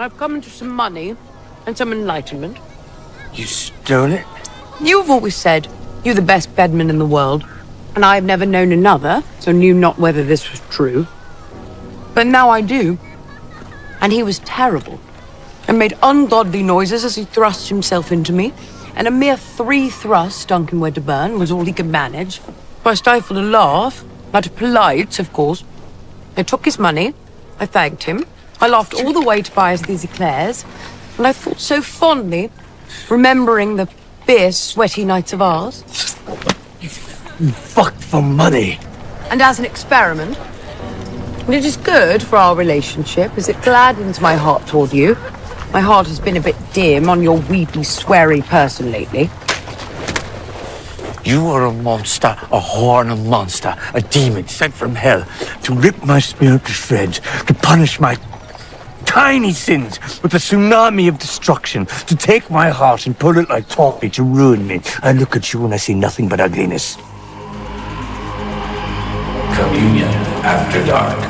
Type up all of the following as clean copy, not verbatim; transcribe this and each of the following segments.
I've come into some money and some enlightenment. You stole it? You've always said you're the best bedman in the world, and I have never known another, so knew not whether this was true. But now I do. And he was terrible, and made ungodly noises as he thrust himself into me, and a mere 3 thrusts, Duncan Wedderburn, was all he could manage. I stifled a laugh, out of polite, of course. I took his money, I thanked him, I laughed all the way to buy us these eclairs, and I thought so fondly, remembering the fierce, sweaty nights of ours. You fucked for money. And as an experiment, and it is good for our relationship, as it gladdens my heart toward you. My heart has been a bit dim on your weepy, sweary person lately. You are a monster, a horned monster, a demon sent from hell to rip my spirit to shreds, to punish my tiny sins with a tsunami of destruction, to take my heart and pull it like toffee to ruin me. I look at you and I see nothing but ugliness. Communion After Dark.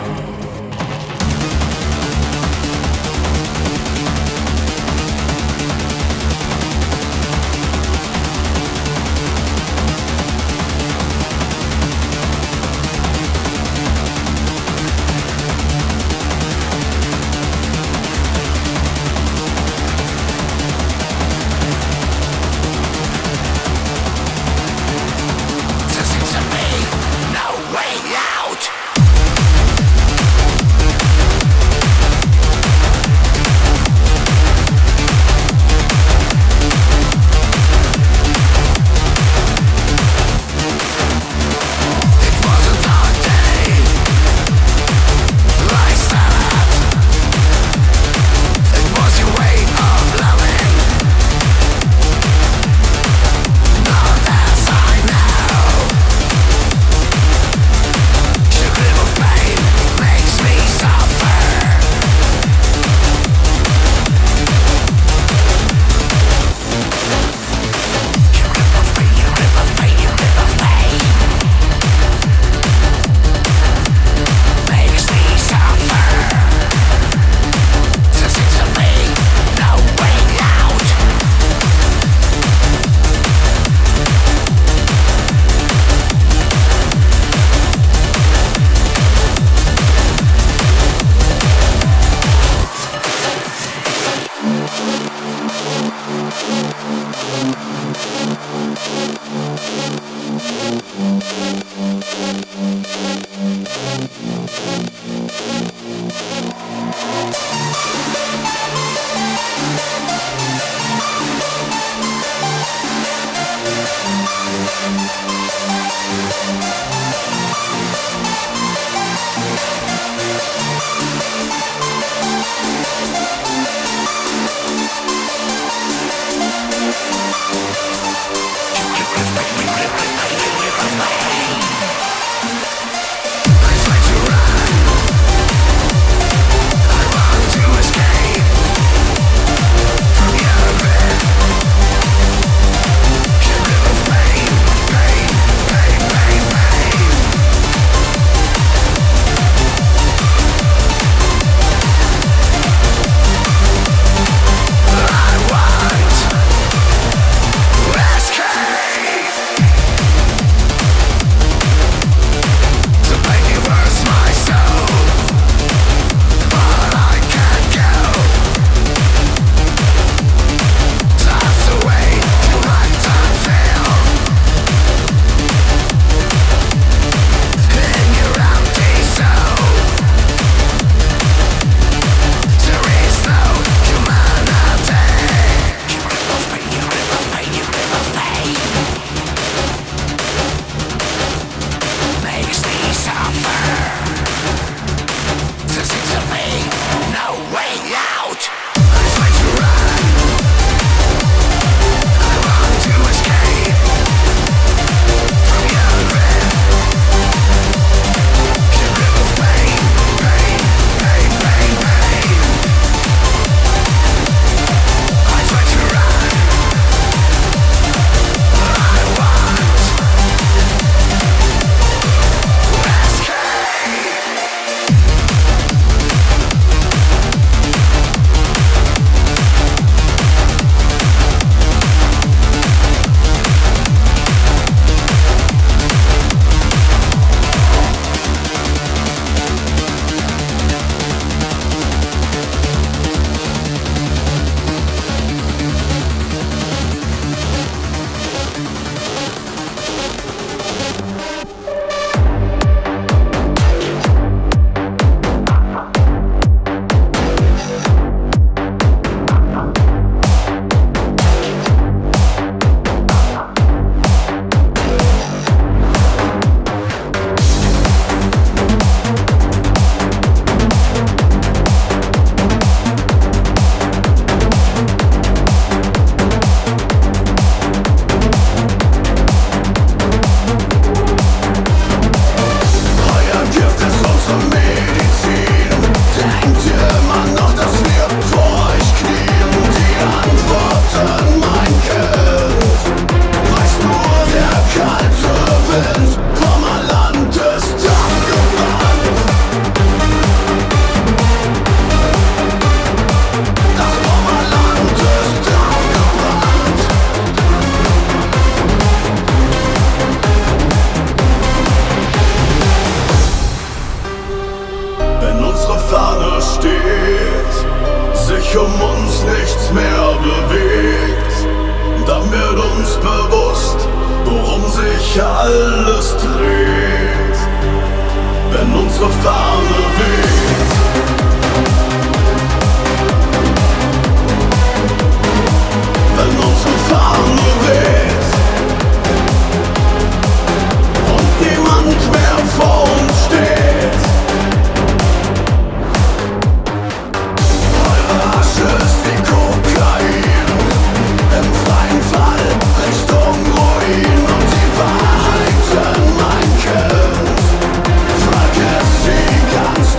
Listen to me, no way out! alles dreht, wenn unsere Fahne weht. Wenn unsere Fahne weht und niemand mehr vor uns steht. Eure Asche ist wie Kokain, im freien Fall Richtung Ruin. Und die Wahrheiten, mein Kind, vergiss sie ganz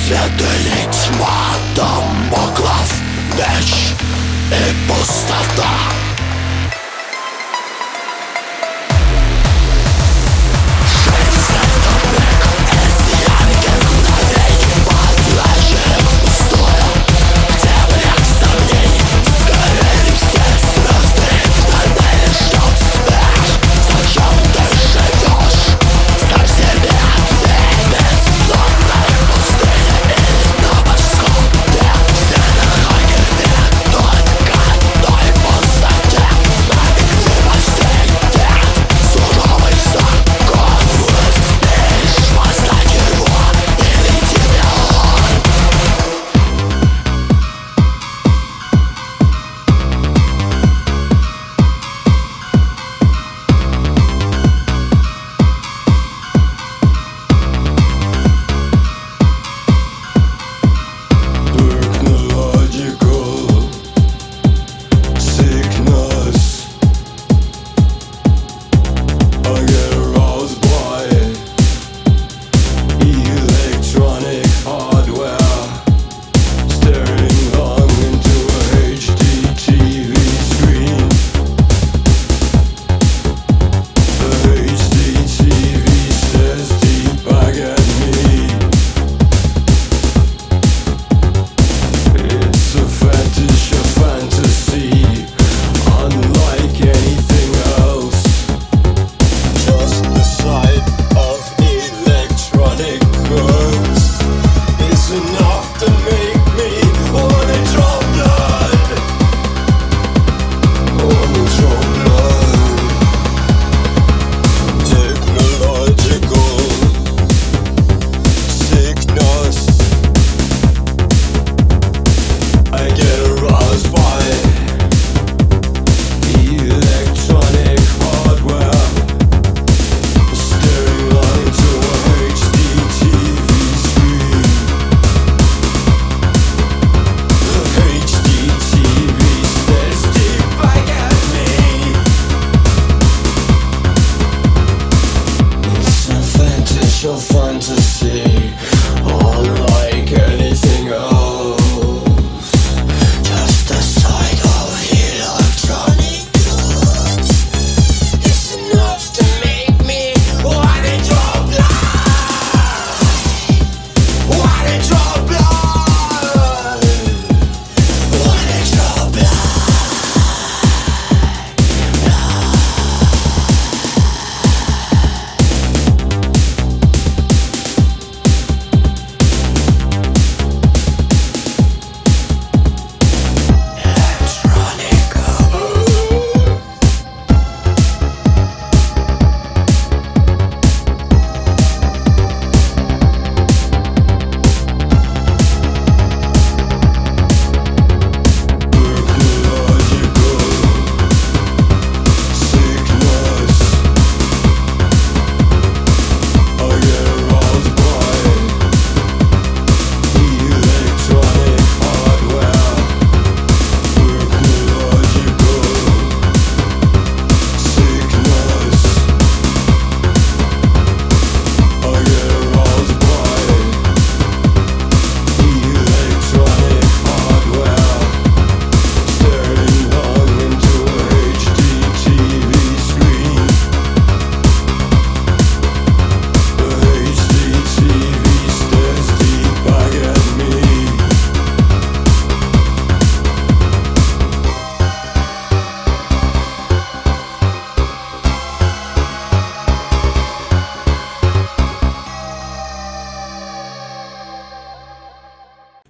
Седыли тьма дамоклов меч и пустота.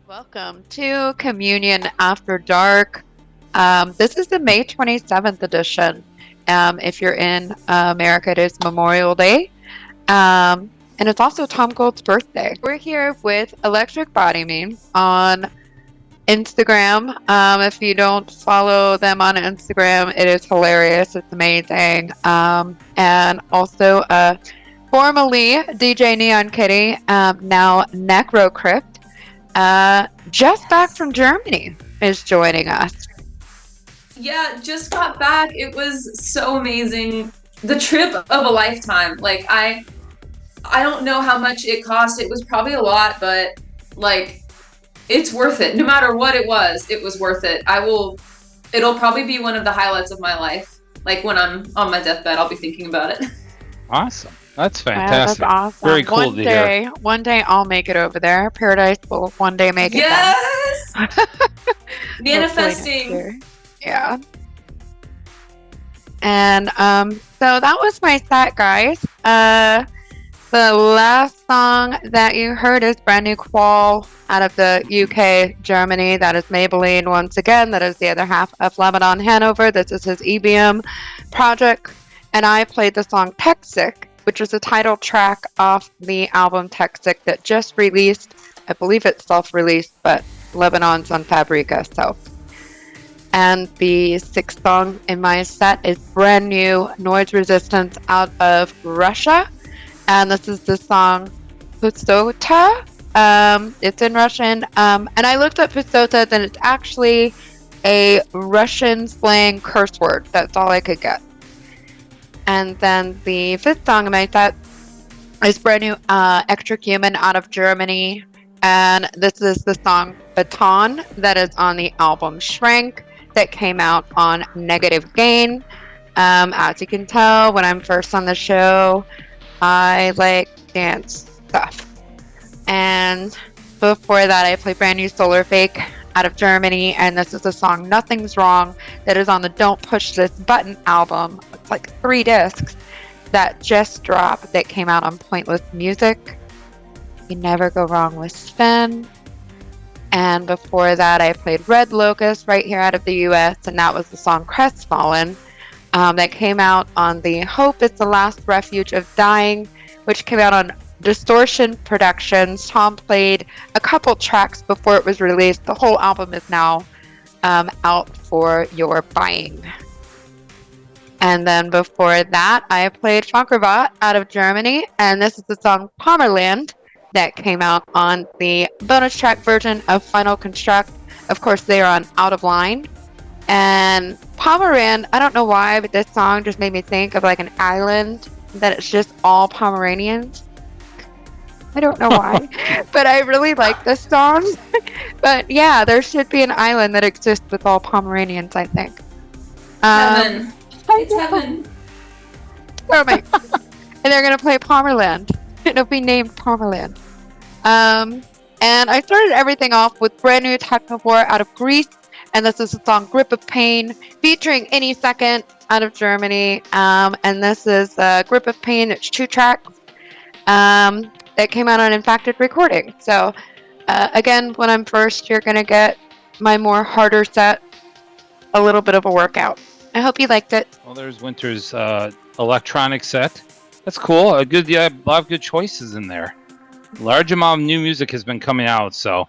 Welcome to Communion After Dark. This is the May 27th edition. If you're in America, it is Memorial Day. And it's also Tom Gold's birthday. We're here with Electric Body Me on Instagram. If you don't follow them on Instagram, it is hilarious. It's amazing. And also formerly DJ Neon Kitty, now Necro Crypt. Just back from Germany is joining us. Yeah, just got back. It was so amazing. The trip of a lifetime. Like I don't know how much it cost. It was probably a lot, but Like, it's worth it. No matter what it was worth it. It'll probably be one of the highlights of my life. Like, when I'm on my deathbed, I'll be thinking about it. Awesome. That's Wow, fantastic. that's awesome. Very cool to hear. One day I'll make it over there. Paradise will one day make it. Yes! Hopefully Manifesting. next year. Yeah. And so that was my set, guys. The last song that you heard is Brand New Qual out of the UK, Germany. That is Maybelline once again. That is the other half of Lebanon Hanover. This is his EBM project. And I played the song Texic, which is the title track off the album Texic that just released. I believe it's self-released, but Lebanon's on Fabrica, so. And the sixth song in my set is Brand New Noise Resistance out of Russia. And this is the song Pustota. It's in Russian. And I looked up Pustota, and it's actually a Russian slang curse word. That's all I could get. And then the fifth song in my set is Brand New Extra Human out of Germany. And this is the song Baton that is on the album Shrank that came out on Negative Gain. As you can tell, when I'm first on the show, I like dance stuff. And before that, I played Brand New Solar Fake out of Germany, and this is the song Nothing's Wrong that is on the Don't Push This Button album. It's like 3 discs that just dropped that came out on Pointless Music. You Never Go Wrong with Sven. And before that, I played Red Locust right here out of the US, and that was the song Crestfallen that came out on the Hope is the Last Refuge of Dying, which came out on Distortion Productions. Tom played a couple tracks before it was released. The whole album is now out for your buying. And then before that, I played Funkervat out of Germany, and this is the song Pomerland that came out on the bonus track version of Final Construct. Of course, they are on Out of Line. And Pomerand, I don't know why, but this song just made me think of like an island that it's just all Pomeranians. I don't know why, but I really like this song. But yeah, there should be an island that exists with all Pomeranians, I think. Heaven. It's heaven. Perfect. And they're going to play Pomerland. It'll be named Pomerland. And I started everything off with Brand New Technophore out of Greece. And this is the song Grip of Pain featuring Any Second out of Germany. And this is Grip of Pain. It's 2 tracks that came out on Infacted Recording. So again, when I'm first, you're going to get my more harder set, a little bit of a workout. I hope you liked it. Well, there's Winter's electronic set. That's cool. A lot of good choices in there. Large amount of new music has been coming out, so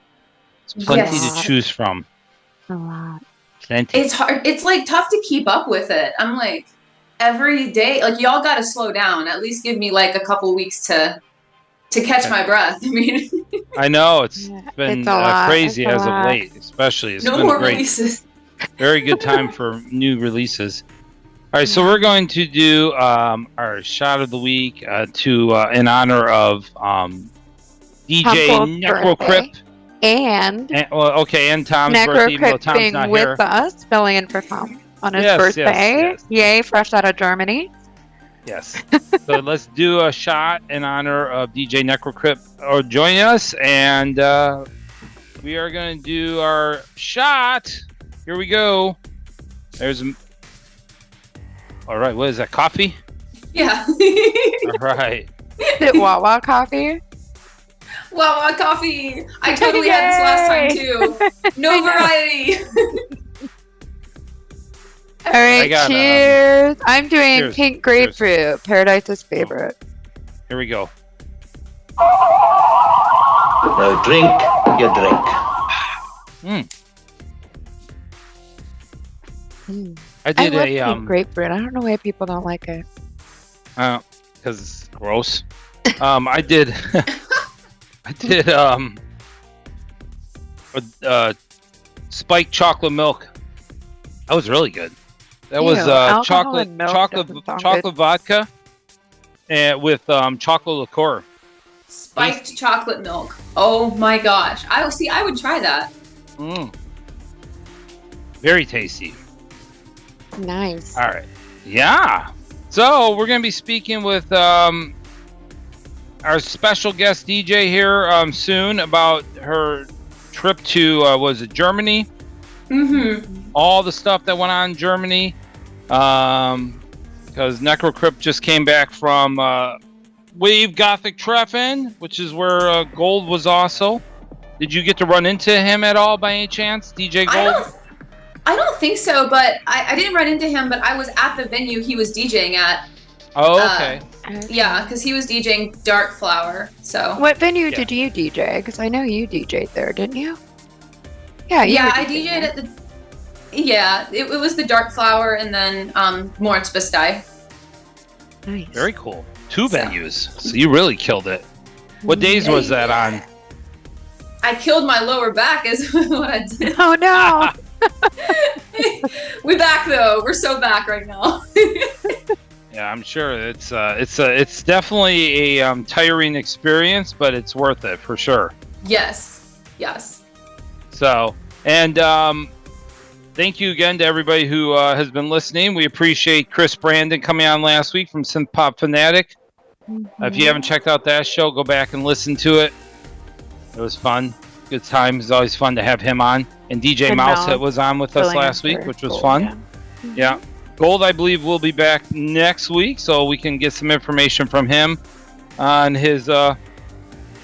it's plenty to choose from. A lot. Plenty. It's hard. It's like tough to keep up with it. I'm like, every day, like y'all got to slow down. At least give me like a couple weeks to catch my breath. I mean, I know it's been crazy as of lot. late, especially. It's no been more great. releases. Very good time for new releases. All right, so we're going to do our shot of the week in honor of DJ Necrocrypt. And Tom's birthday. Well, Necrocrypt Tom's being not with here. us, filling in for Tom on his Yes, birthday. yes. Yay, fresh out of Germany. Yes. So let's do a shot in honor of DJ Necrocrypt joining us, and we are going to do our shot. Here we go. All right, what is that, coffee? Yeah. All right. Is it Wawa coffee? Wawa coffee. I totally had this last time too. No variety. All right, cheers. I'm doing cheers. pink grapefruit, Paradise's favorite. Here we go. Now drink your drink. I did love pink grapefruit. I don't know why people don't like it. Because it's gross. I did spiked chocolate milk. That was really good. That was chocolate vodka and with chocolate liqueur. Spiked chocolate milk. Oh my gosh. I would try that. Very tasty. Nice. All right. Yeah. So we're going to be speaking with our special guest DJ here soon about her trip to, was it Germany? Mm-hmm. All the stuff that went on in Germany. Because Necrocrypt just came back from Wave Gothic Treffen, which is where Gold was also. Did you get to run into him at all by any chance, DJ Gold? I don't think so, but I didn't run into him, but I was at the venue he was DJing at. Oh, okay. Yeah, because he was DJing Dark Flower. So what venue did you DJ? Because I know you DJ'd there, didn't you? Yeah, I DJ'd at the. Yeah, it was the Dark Flower and then Moritz Bastei. Nice. Very cool. Two venues. So you really killed it. What days was that on? I killed my lower back is what I did. Oh no. We're back though. We're so back right now. Yeah, I'm sure it's definitely a tiring experience, but it's worth it for sure. Yes. So, and thank you again to everybody who has been listening. We appreciate Chris Brandon coming on last week from Synthpop Fanatic. If you haven't checked out that show, go back and listen to it. It was fun. Good time. It's always fun to have him on. And DJ Mousehead was on with us last week, which was fun. Yeah. Gold, I believe, will be back next week, so we can get some information from him on his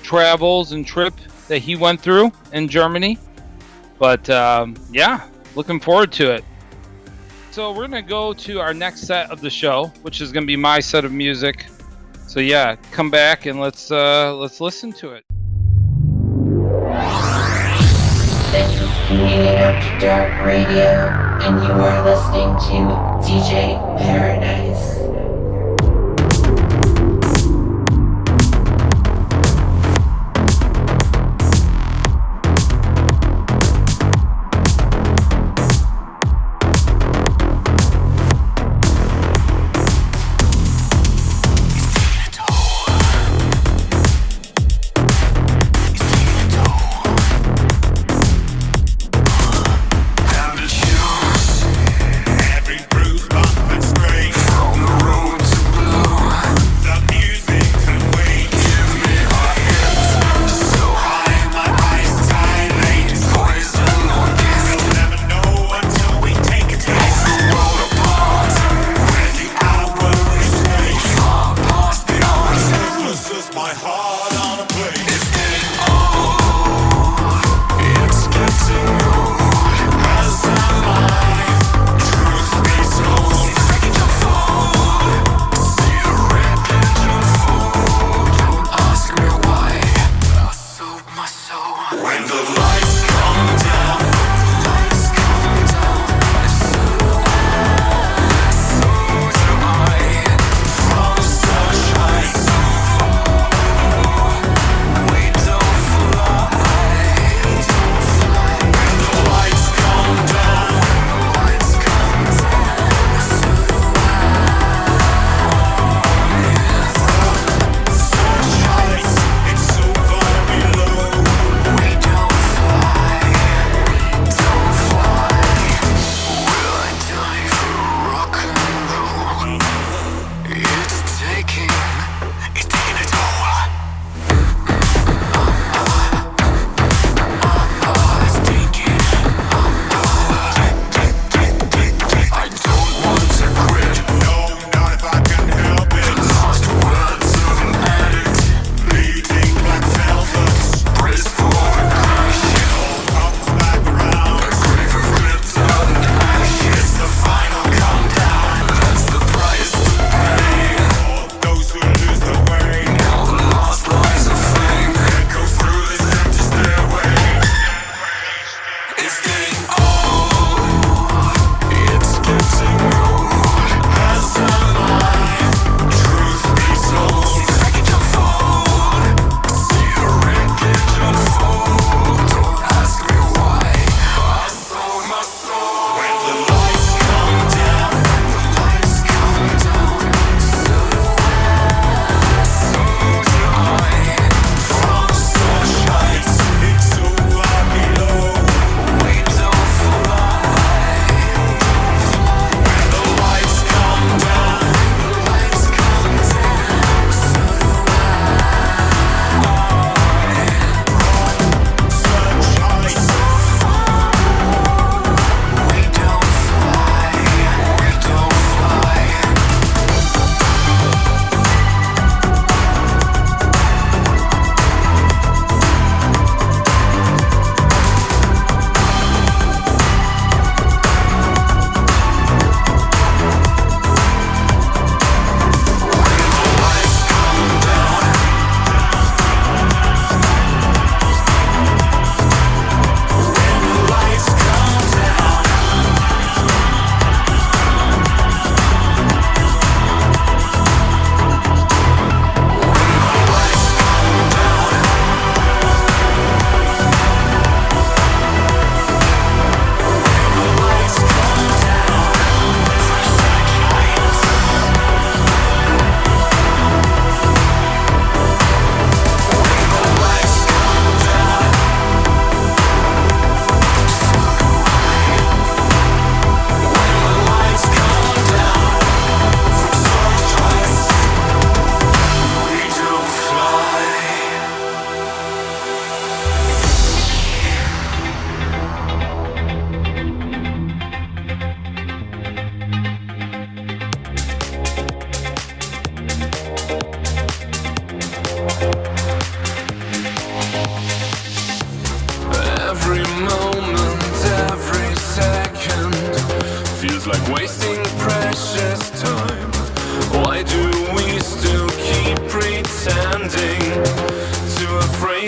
travels and trip that he went through in Germany. But, yeah, looking forward to it. So we're going to go to our next set of the show, which is going to be my set of music. So, yeah, come back and let's listen to it. This is Community After Dark Radio, and you are listening to DJ Paradise. Every bruise, bump and scrape from the road.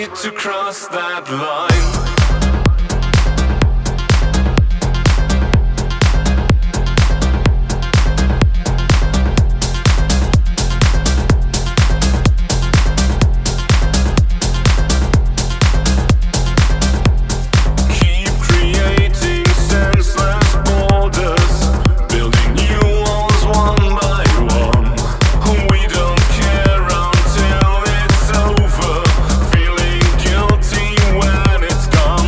afraid to cross that line. Feeling guilty when it's gone.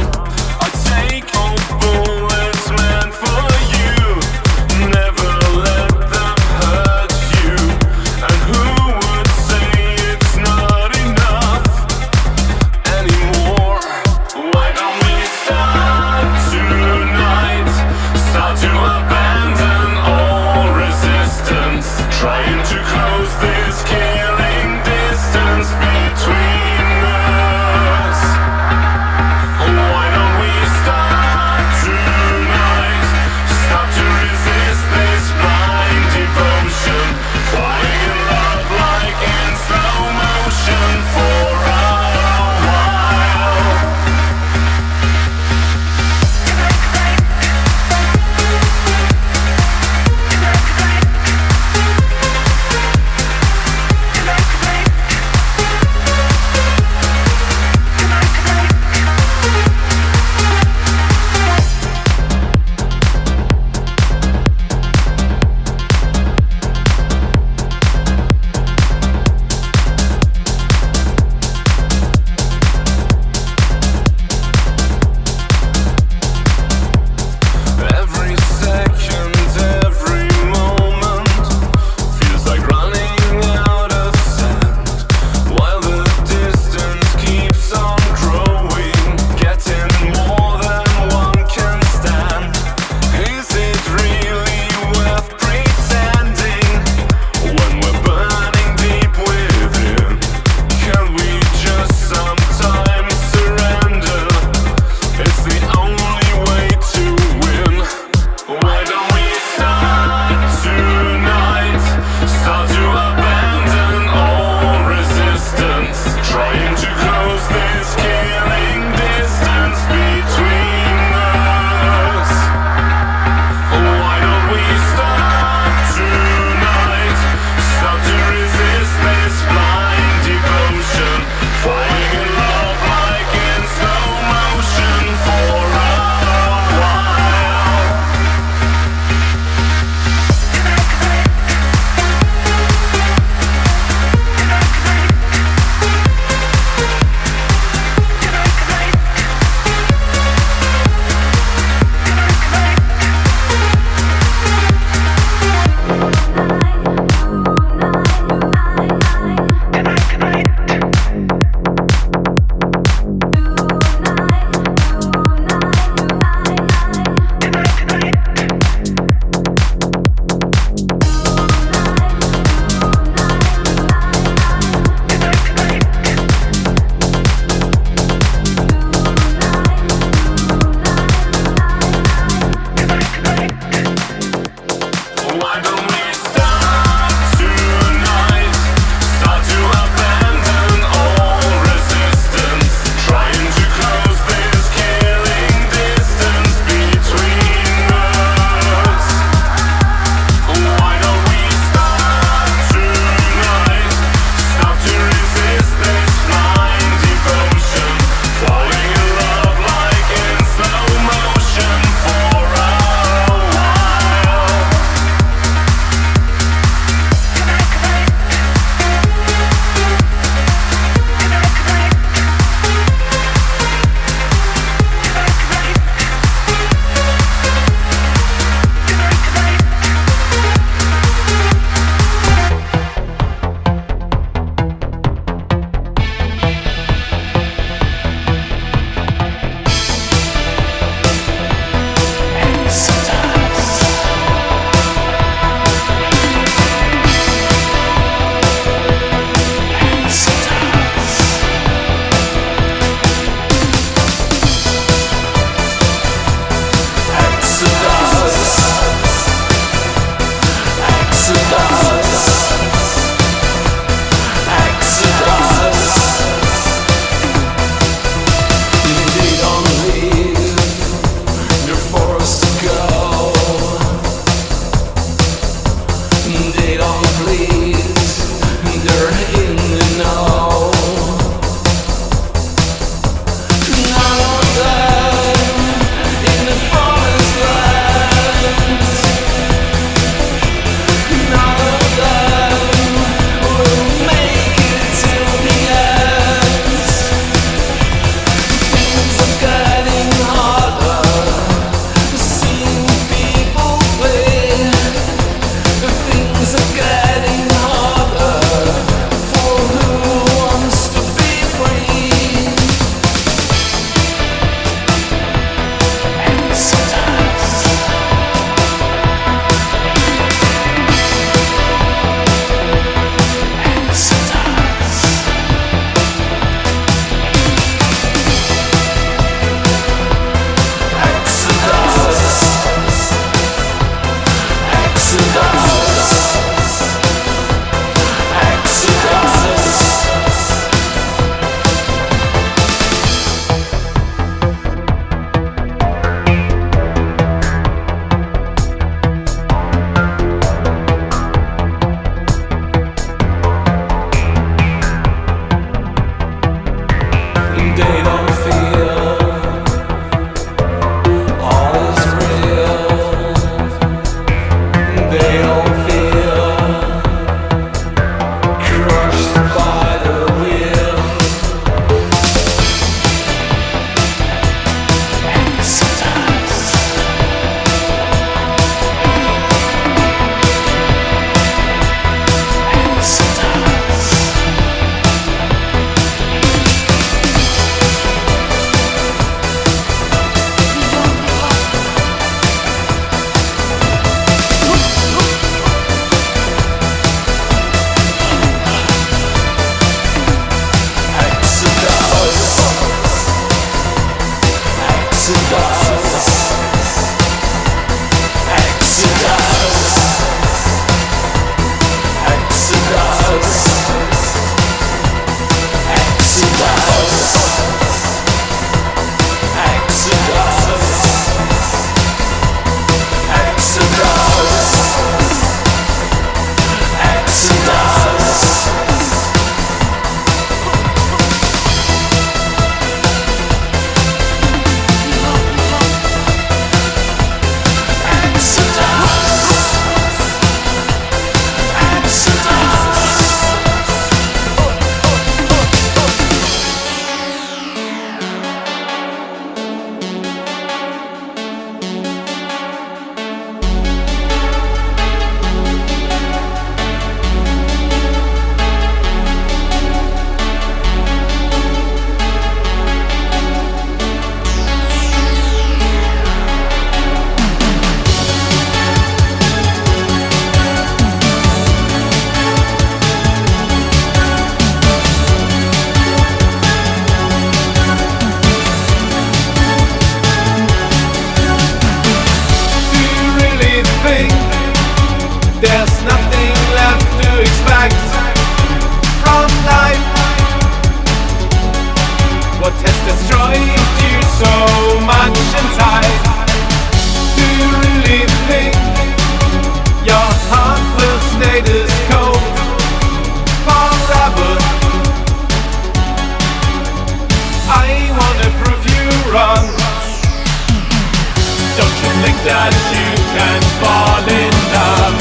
that you can fall in love?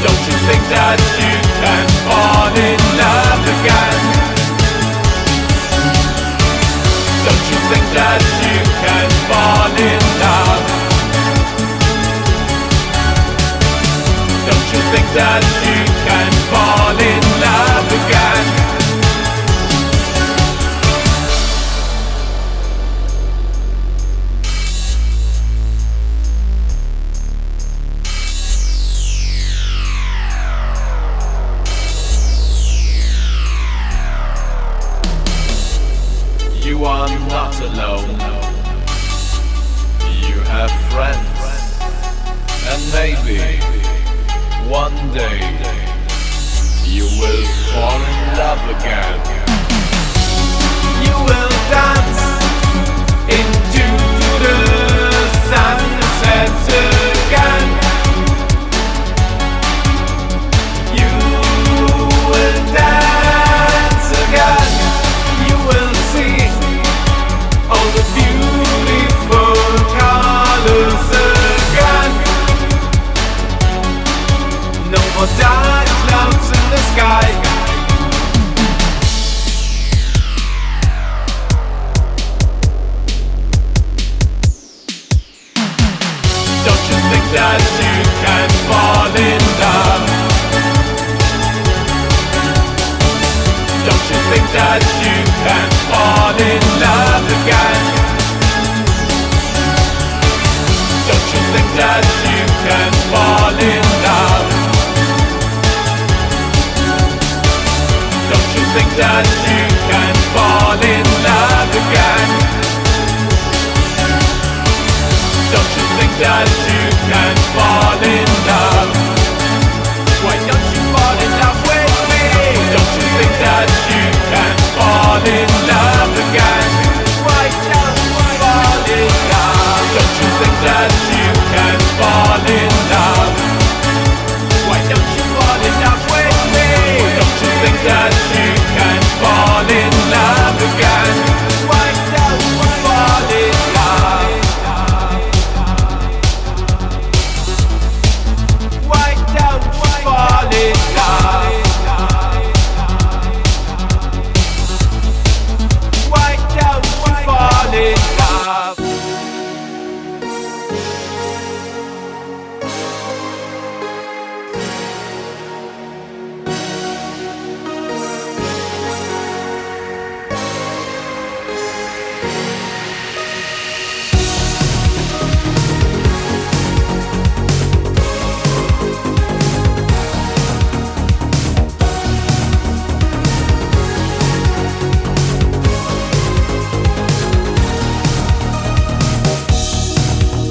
Don't you think that you can fall in love again? Don't you think that you can fall in love? Don't you think that you can fall in love again? You are not alone. You have friends. And maybe one day you will fall in love again. You will dance into the sunset again. You will dance again. You will see all the beautiful colors again. No more dark clouds in the sky. Don't you think that you can fall in love? Don't you think that you can fall in love again? Don't you think that you can fall in love? Don't you think that you can fall in love again? Don't you think that you can fall in love? Why don't you fall in love with me? Don't you think that you can fall in love again? Why don't you fall in love? Don't you think that you can fall in love? Why don't you fall in love with me? Don't you think that you can fall in love again? Why don't you fall in love? Why don't you fall in love? Why don't you fall in love?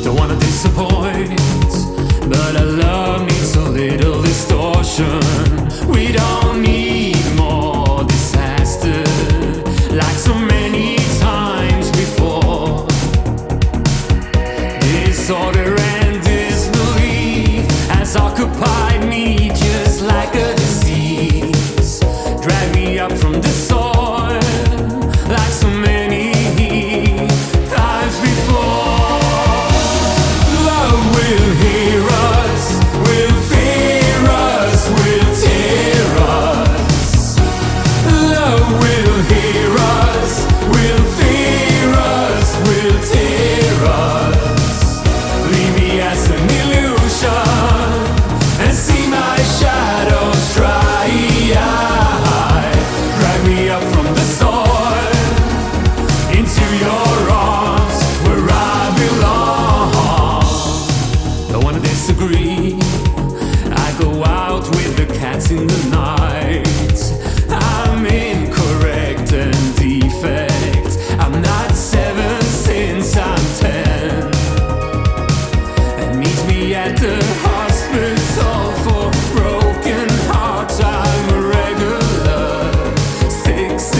Don't wanna disappoint, but our love needs a little distortion. We don't need more disaster, like so many times before. Disorder and disbelief has occupied me just like a disease. Drag me up from the soil, like so many times before. Love will hear us, will fear us, will tear us. Love will hear us, will fear us, will tear us. Leave me as an illusion and see my shadows try. Drag me up from the soil into your arms where I belong. Don't wanna disagree. I go out with the cats in the night. I'm incorrect and defect. I'm not 7 since I'm 10. And meet me at the hospital for broken hearts. I'm a regular 6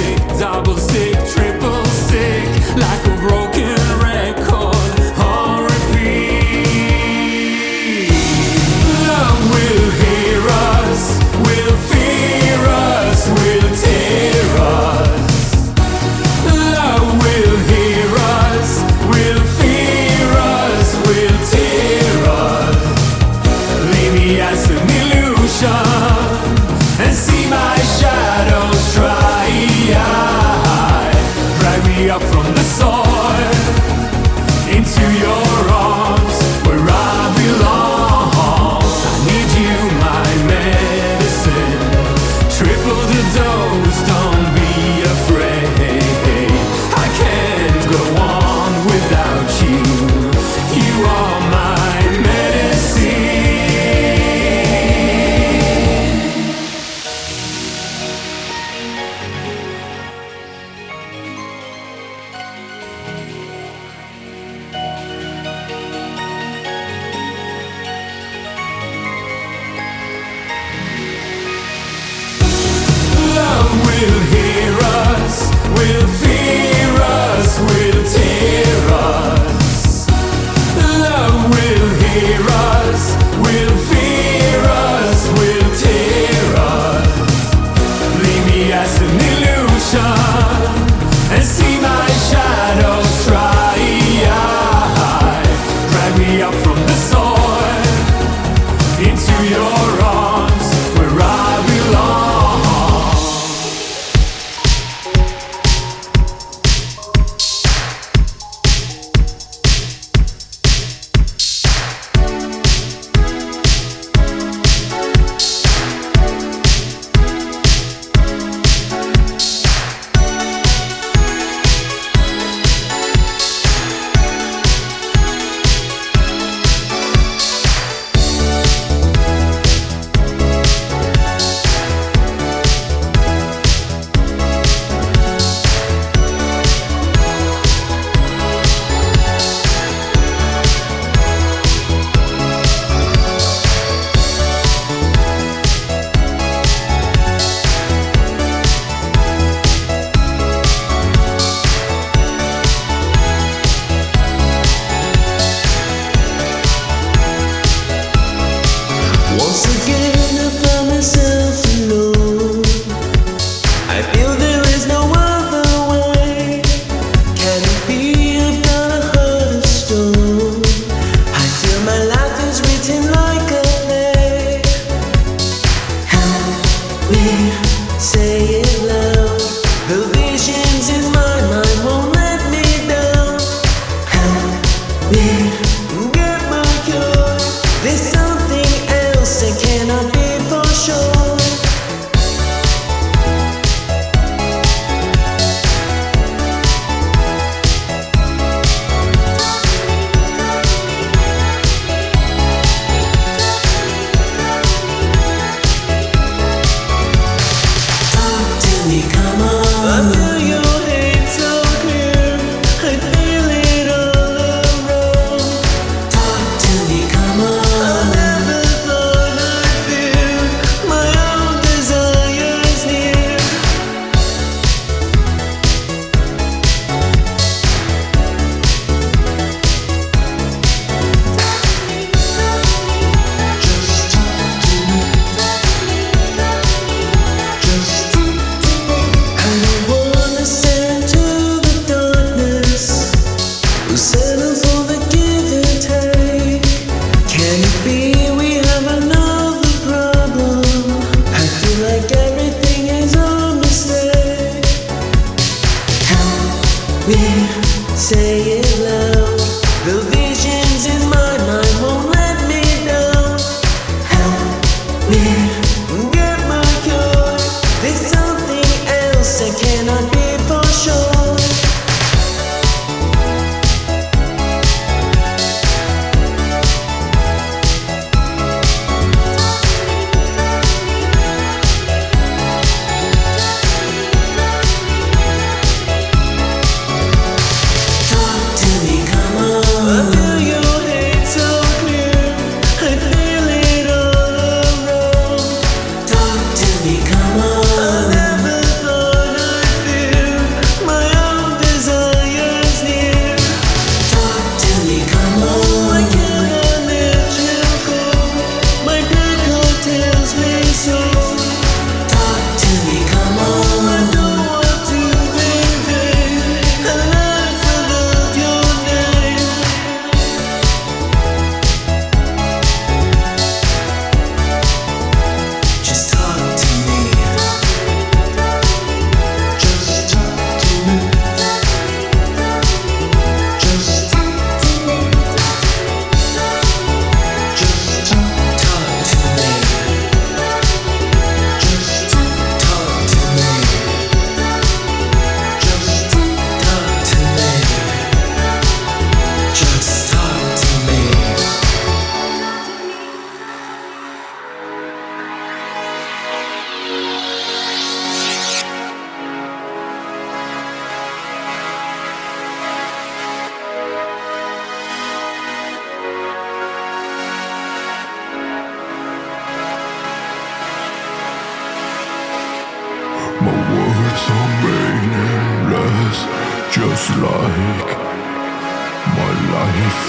I cannot be for sure. Just like my life.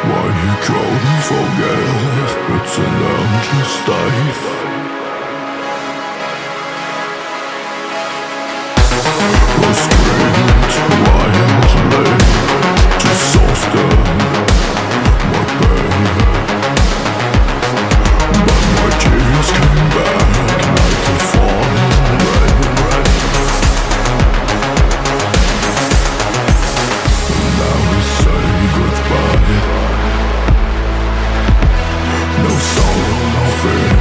Why you couldn't forget? It's an empty state. Was screamed wildly to soften my pain, but my tears came back like the falling rain. No sorrow, no fear,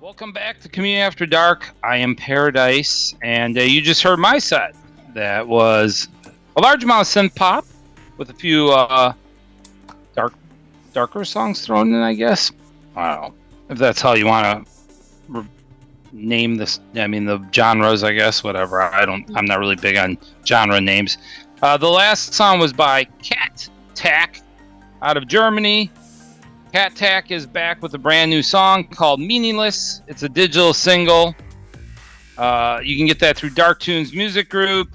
Welcome back to Community After Dark. I am Paradise, and you just heard my set. That was a large amount of synth pop with a few darker songs thrown in, I guess. I don't know if that's how you want to name this. I mean, the genres, I guess. Whatever. I'm not really big on genre names. The last song was by Cat Tack out of Germany. Cat Tack is back with a brand new song called Meaningless. It's a digital single. You can get that through Dark Tunes Music Group.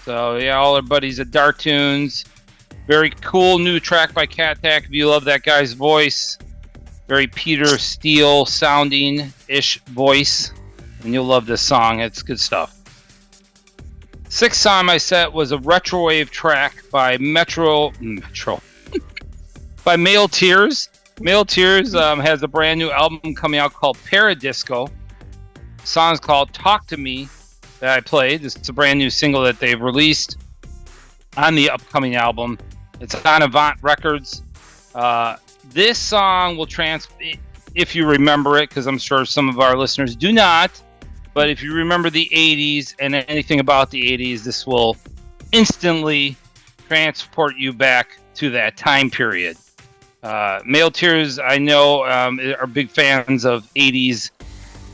So, yeah, all our buddies at Dark Tunes. Very cool new track by Cat Tack. If you love that guy's voice, very Peter Steele sounding-ish voice, and you'll love this song. It's good stuff. Sixth song I set was a retrowave track by by Male Tears. Male Tears has a brand new album coming out called Paradisco. The song's called Talk to Me that I played. This is a brand new single that they've released on the upcoming album. It's on Avant Records. This song will if you remember it, because I'm sure some of our listeners do not, but if you remember the 80s and anything about the 80s, this will instantly transport you back to that time period. Male Tears, I know, are big fans of 80s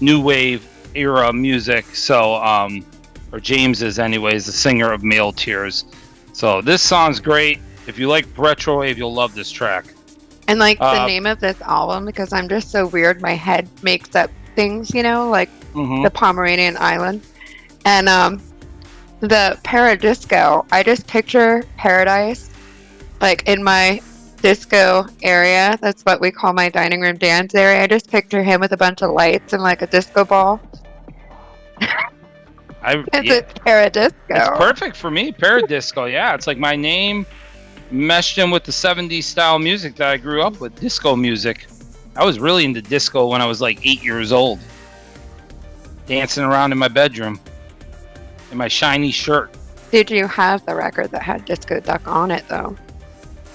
new wave era music. So, or James is anyways, the singer of Male Tears. So this song's great. If you like retrowave, you'll love this track. And like the name of this album, because I'm just so weird, my head makes up things, like the Pomeranian Island. And the Paradisco, I just picture Paradise like in my disco area. That's what we call my dining room dance area. I just picture him with a bunch of lights and like a disco ball. It's Paradisco. It's perfect for me, Paradisco. Yeah, it's like my name meshed in with the 70s style music that I grew up with, disco music. I was really into disco when I was like 8 years old. Dancing around in my bedroom in my shiny shirt. Did you have the record that had Disco Duck on it, though?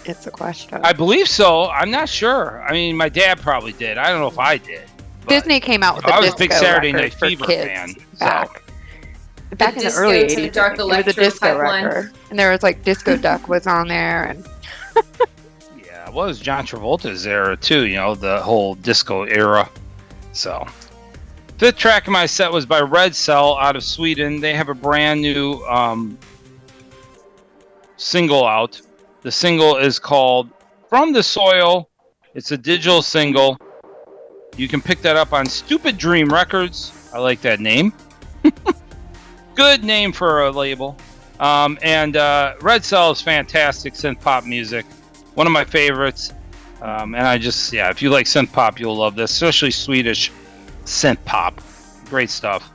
It's a question. I believe so. I'm not sure. I mean, my dad probably did. I don't know if I did. Disney came out with I a was disco a big Saturday record Night for Fever kids fan. Back in the early 80s. Dark It was a Electro disco pipeline. record. And there was like Disco Duck was on there. And Yeah, it was John Travolta's era too, the whole disco era. So, fifth track of my set was by Red Cell out of Sweden. They have a brand new single out. The single is called From the Soil. It's a digital single. You can pick that up on Stupid Dream Records. I like that name. Good name for a label. And Red Cell is fantastic synth pop music. One of my favorites. And if you like synth pop, you'll love this, especially Swedish synth pop. Great stuff.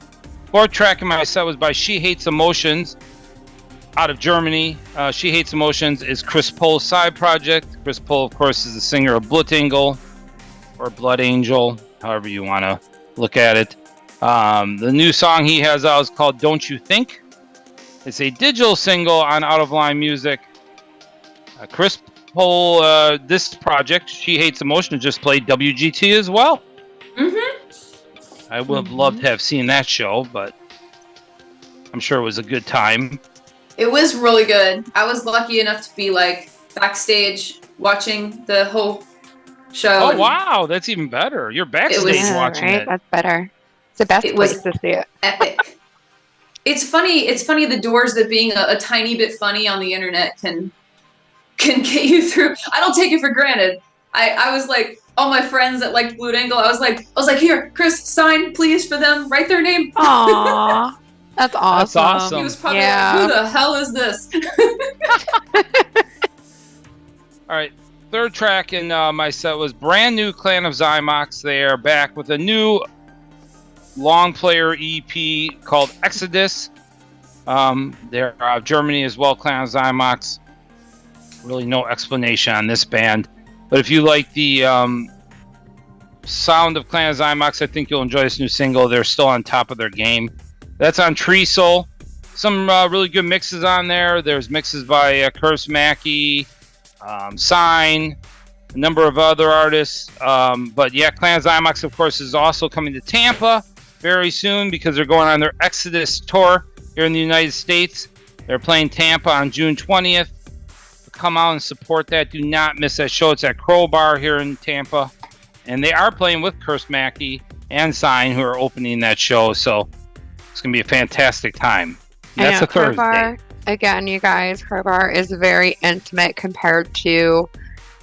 Fourth track in my set was by She Hates Emotions out of Germany. She Hates Emotions is Chris Pohl's side project. Chris Pohl, of course, is the singer of Blutengel or Blood Angel, however you want to look at it. The new song he has out is called Don't You Think. It's a digital single on Out of Line Music. Chris Pohl, this project, She Hates Emotions, just played WGT as well. I would have loved to have seen that show, but I'm sure it was a good time. It was really good. I was lucky enough to be like backstage watching the whole show. Oh wow, that's even better. You're backstage watching it. That's better. It's the best place to see it. Epic. It's funny the doors that being a tiny bit funny on the internet can get you through. I don't take it for granted. I was like, all my friends that liked Blutengel, I was like, here, Chris, sign please for them, write their name. Aww. That's awesome. That's awesome. He was probably like, who the hell is this? All right. Third track in my set was brand new Clan of Xymox. They are back with a new long player EP called Exodus. They're out of Germany as well, Clan of Xymox. Really no explanation on this band. But if you like the sound of Clan of Xymox, I think you'll enjoy this new single. They're still on top of their game. That's on Tree Soul. Some really good mixes on there. There's mixes by Curse Mackey, Sign. a number of other artists. But yeah, Clan Xymox, of course, is also coming to Tampa very soon because they're going on their Exodus tour here in the United States. They're playing Tampa on June 20th. Come out and support that. Do not miss that show. It's at Crowbar here in Tampa. And they are playing with Curse Mackey and Sign, who are opening that show. So it's going to be a fantastic time. And that's a Thursday. Crowbar, again, you guys, Crowbar is very intimate compared to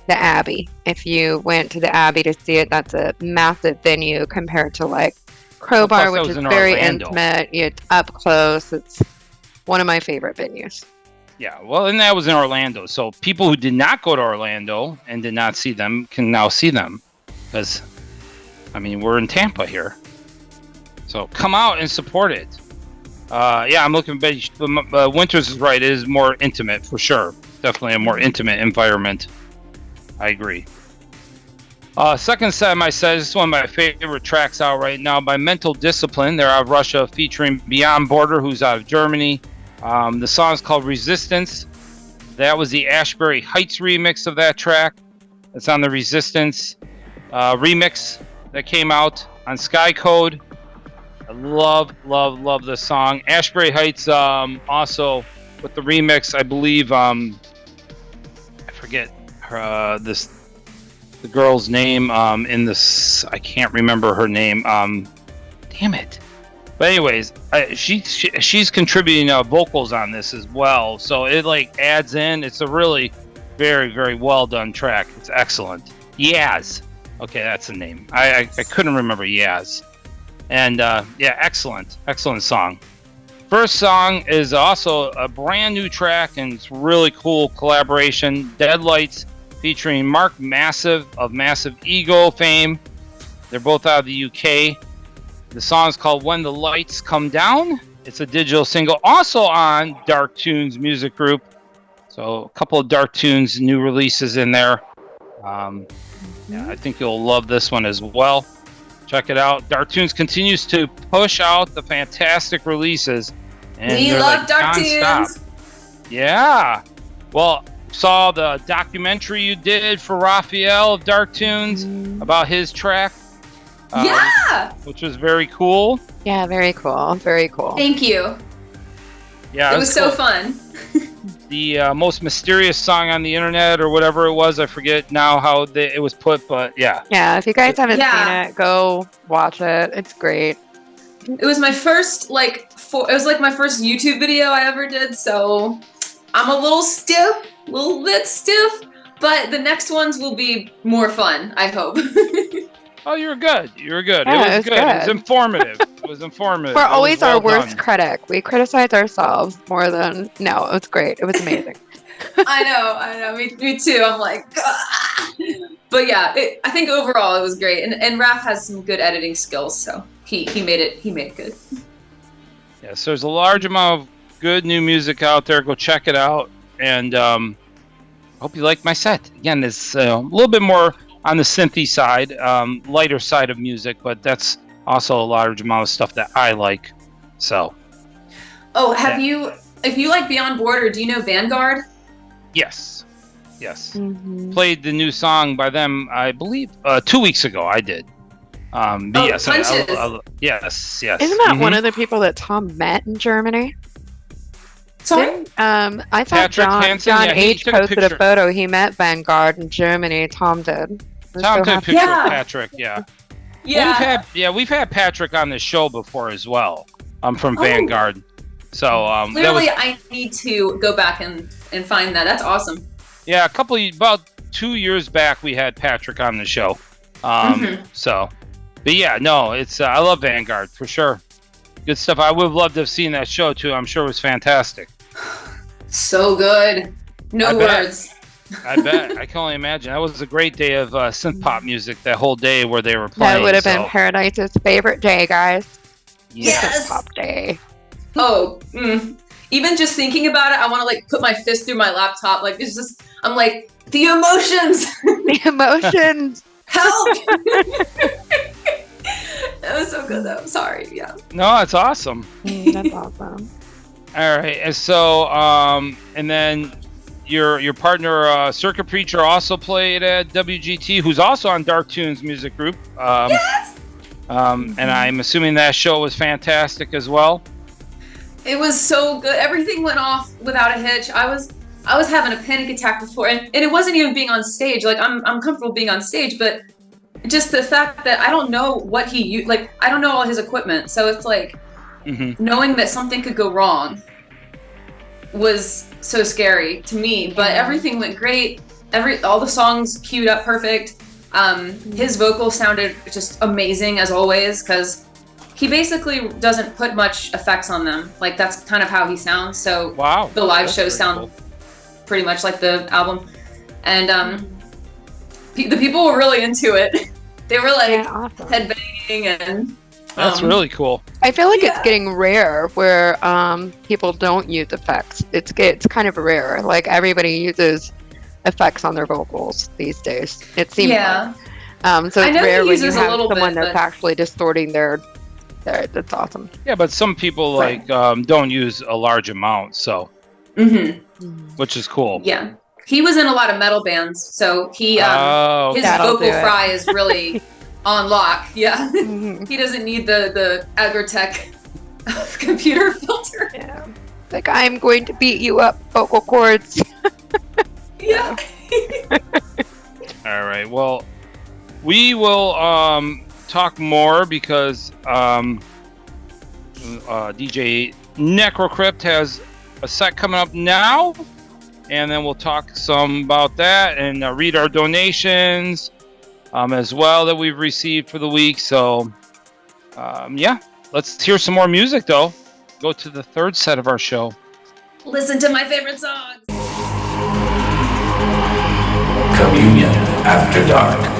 the Abbey. If you went to the Abbey to see it, that's a massive venue compared to like Crowbar, which is very intimate. It's up close. It's one of my favorite venues. Yeah, well, and that was in Orlando. So people who did not go to Orlando and did not see them can now see them. Because, I mean, we're in Tampa here. So come out and support it. Yeah, I'm looking at Winters is right. It is more intimate for sure. Definitely a more intimate environment. I agree. Second set of my set is one of my favorite tracks out right now by Mental Discipline. They're out of Russia, featuring Beyond Border, who's out of Germany. The song is called Resistance. That was the Ashbury Heights remix of that track. It's on the Resistance remix that came out on Sky Code. I love this song. Ashbury Heights also with the remix, I believe, I forget her, the girl's name in this. I can't remember her name. Damn it. But anyways, she's contributing vocals on this as well. So it like adds in. It's a really very, very well done track. It's excellent. Yaz. Okay, that's the name. I couldn't remember Yaz. And yeah, excellent song. First song is also a brand new track, and it's really cool collaboration. Deadlights featuring Mark Massive of Massive Ego fame. They're both out of the UK. The song is called When the Lights Come Down. It's a digital single, also on Dark Tunes Music Group. So a couple of Dark Tunes new releases in there. Yeah, I think you'll love this one as well. Check it out. Dark Tunes continues to push out the fantastic releases. And we love Dark Tunes. Yeah. Well, saw the documentary you did for Raphael of Dark Tunes about his track. Yeah. Which was very cool. Yeah, very cool. Very cool. Thank you. Yeah, it was so fun. The most mysterious song on the internet or whatever it was. I forget now how it was put, but yeah. Yeah, if you guys haven't seen it, go watch it. It's great. It was my first it was like my first YouTube video I ever did, so I'm a little bit stiff, but the next ones will be more fun, I hope. Oh, you're good. You're good. Yeah, it was good. It was informative. It was informative. We're always our worst critic. We criticize ourselves more than... No, it was great. It was amazing. I know. Me too. I'm like... Ah. But yeah, I think overall it was great. And Raph has some good editing skills, so he made it good. Yeah, so there's a large amount of good new music out there. Go check it out. And hope you like my set. Again, it's a little bit more on the synthy side, lighter side of music, but that's also a large amount of stuff that I like. So. Oh, if you like Beyond Border, do you know Vanguard? Yes. Played the new song by them, I believe, 2 weeks ago. I did. Yes. Yes. Isn't that one of the people that Tom met in Germany? Sorry? I thought John H. posted a photo. He met Vanguard in Germany. Tom did. Tom took a picture of Patrick, yeah. We've had Patrick on this show before as well. I'm from Vanguard. So clearly I need to go back and find that. That's awesome. Yeah, about 2 years back we had Patrick on the show. So, but yeah, no, it's I love Vanguard for sure. Good stuff. I would have loved to have seen that show too. I'm sure it was fantastic. So good. No words. I bet. I can only imagine. That was a great day of synth-pop music, that whole day where they were playing. That would have been Paradise's favorite day, guys. Yes! Synth-pop day. Oh, even just thinking about it, I want to like put my fist through my laptop. Like, it's just, I'm like, the emotions! The emotions! Help! That was so good, though. Sorry, yeah. No, it's awesome. That's awesome. All right, and so, and then your partner Circuit Preacher also played at WGT, who's also on Dark Tunes music group. Yes. And I'm assuming that show was fantastic as well. It was so good. Everything went off without a hitch. I was having a panic attack before, and it wasn't even being on stage. Like I'm comfortable being on stage, but just the fact that I don't know what he used. Like I don't know all his equipment, so it's like knowing that something could go wrong was so scary to me. But everything went great. All the songs queued up perfect. His vocals sounded just amazing as always, because he basically doesn't put much effects on them. Like that's kind of how he sounds. So the live shows sound pretty much like the album, and the people were really into it. They were like headbanging, and that's really cool. I feel like it's getting rare where people don't use effects. It's kind of rare. Like everybody uses effects on their vocals these days. It seems like. So it's rare when you have someone that's actually distorting their. That's awesome. Yeah, but some people don't use a large amount, so which is cool. Yeah, he was in a lot of metal bands, so he his vocal fry is really on lock. Yeah, he doesn't need the Agrotech computer filter. Yeah, like I'm going to beat you up, vocal cords. Yeah. All right. Well, we will talk more because DJ Necrocrypt has a set coming up now, and then we'll talk some about that and read our donations as well that we've received for the week. So yeah, let's hear some more music though. Go to the third set of our show. Listen to my favorite songs. Communion After Dark.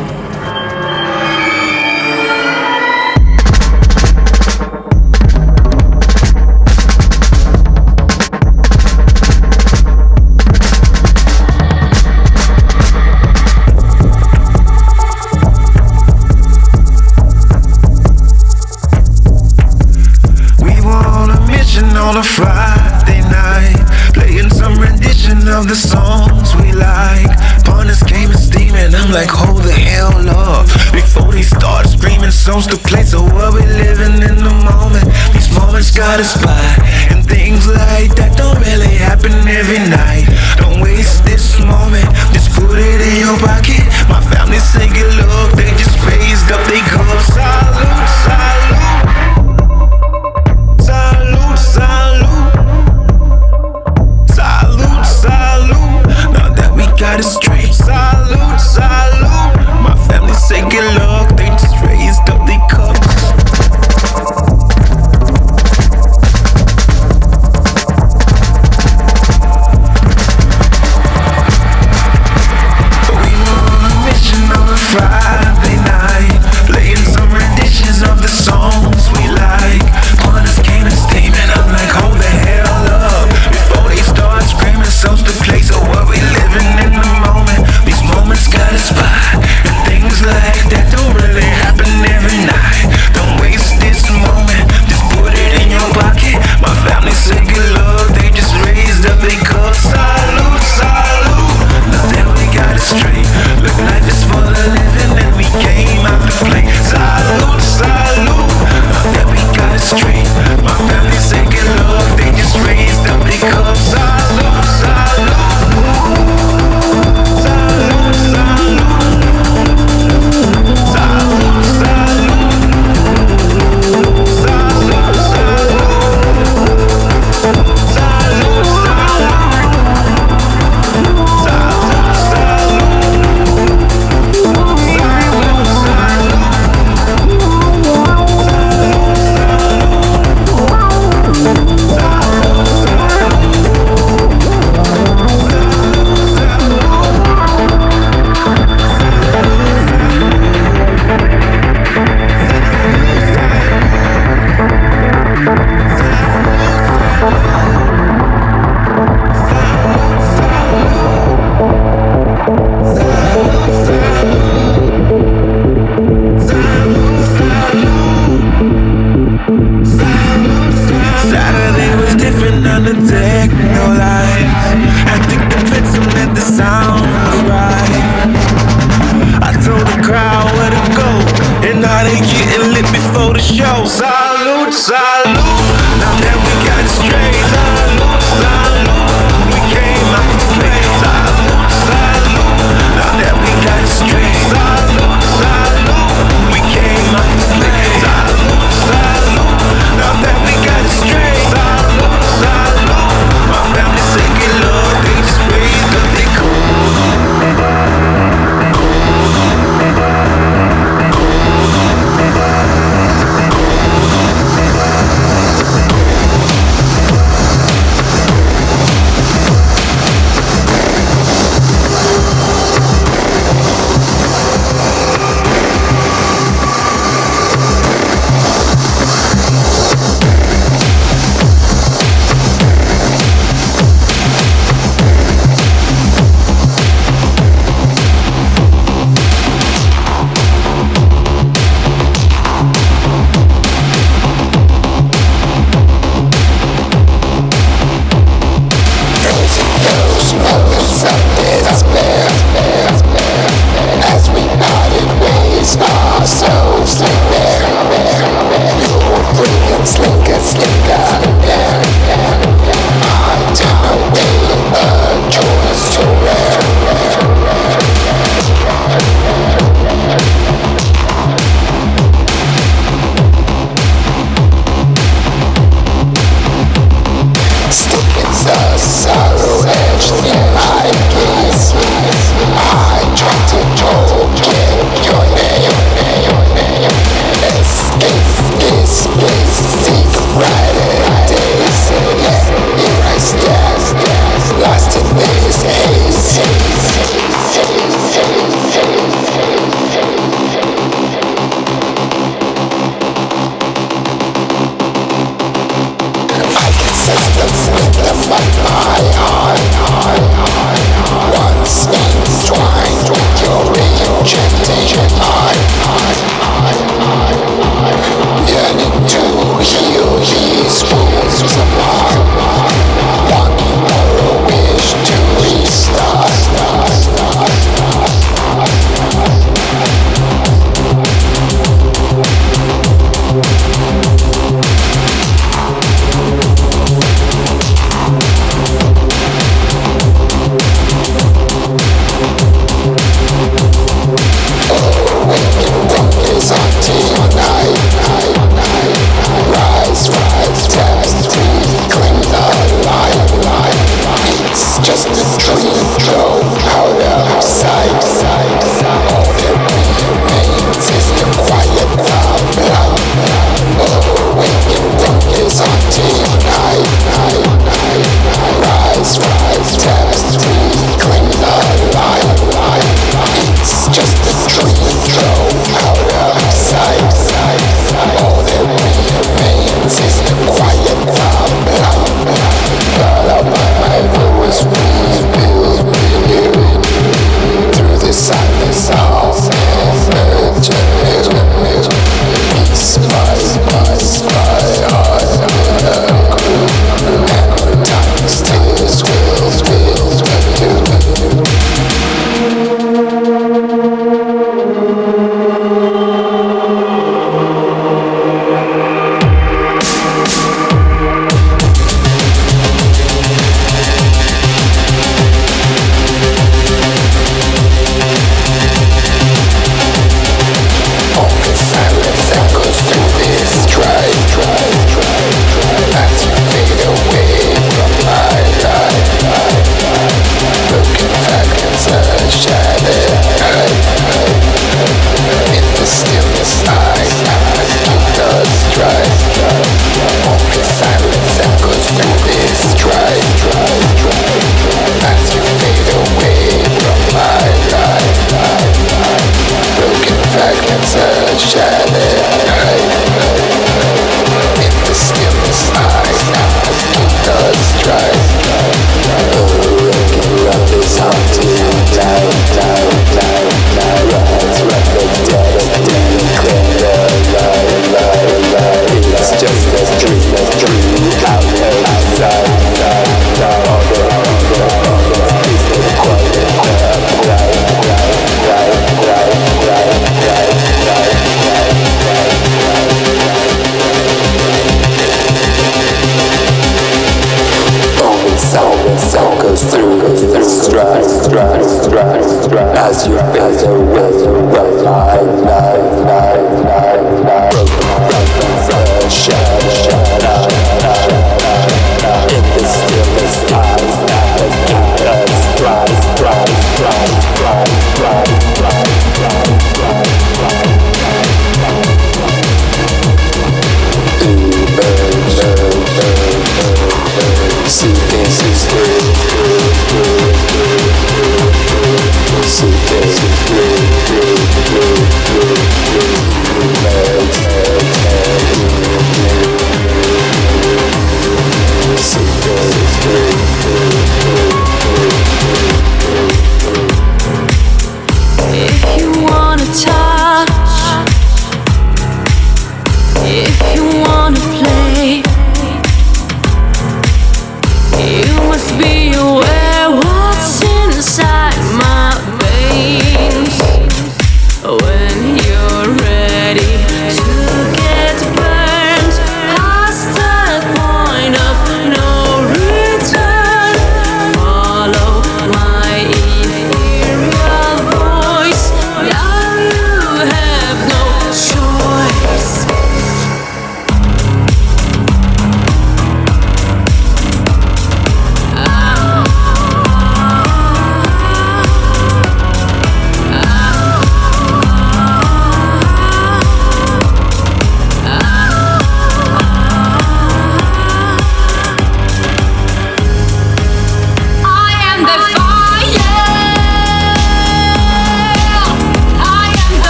On a Friday night, playing some rendition of the songs we like. Partners came and steaming, I'm like, hold the hell up. Before they start screaming songs to play, so what we living in the moment. These moments got us by, and things like that don't really happen every night. Don't waste this moment, just put it in your pocket. My family say good luck, they just raised up their cups. Salute, salute. Salute, salute, salute, salute. Now that we got it straight, salute, salute. My family say good luck, they just raised up their cups. We were on a mission on a Friday night, playing some show. Salute, salute. Now that we got it straight. Salute, salute. We came out to play. Salute, salute. Now that we got it straight. Salute, salute. We came out to play. Salute, salute. Now that we got it straight. Salute, salute. My family singing love, they just raised up, they cool.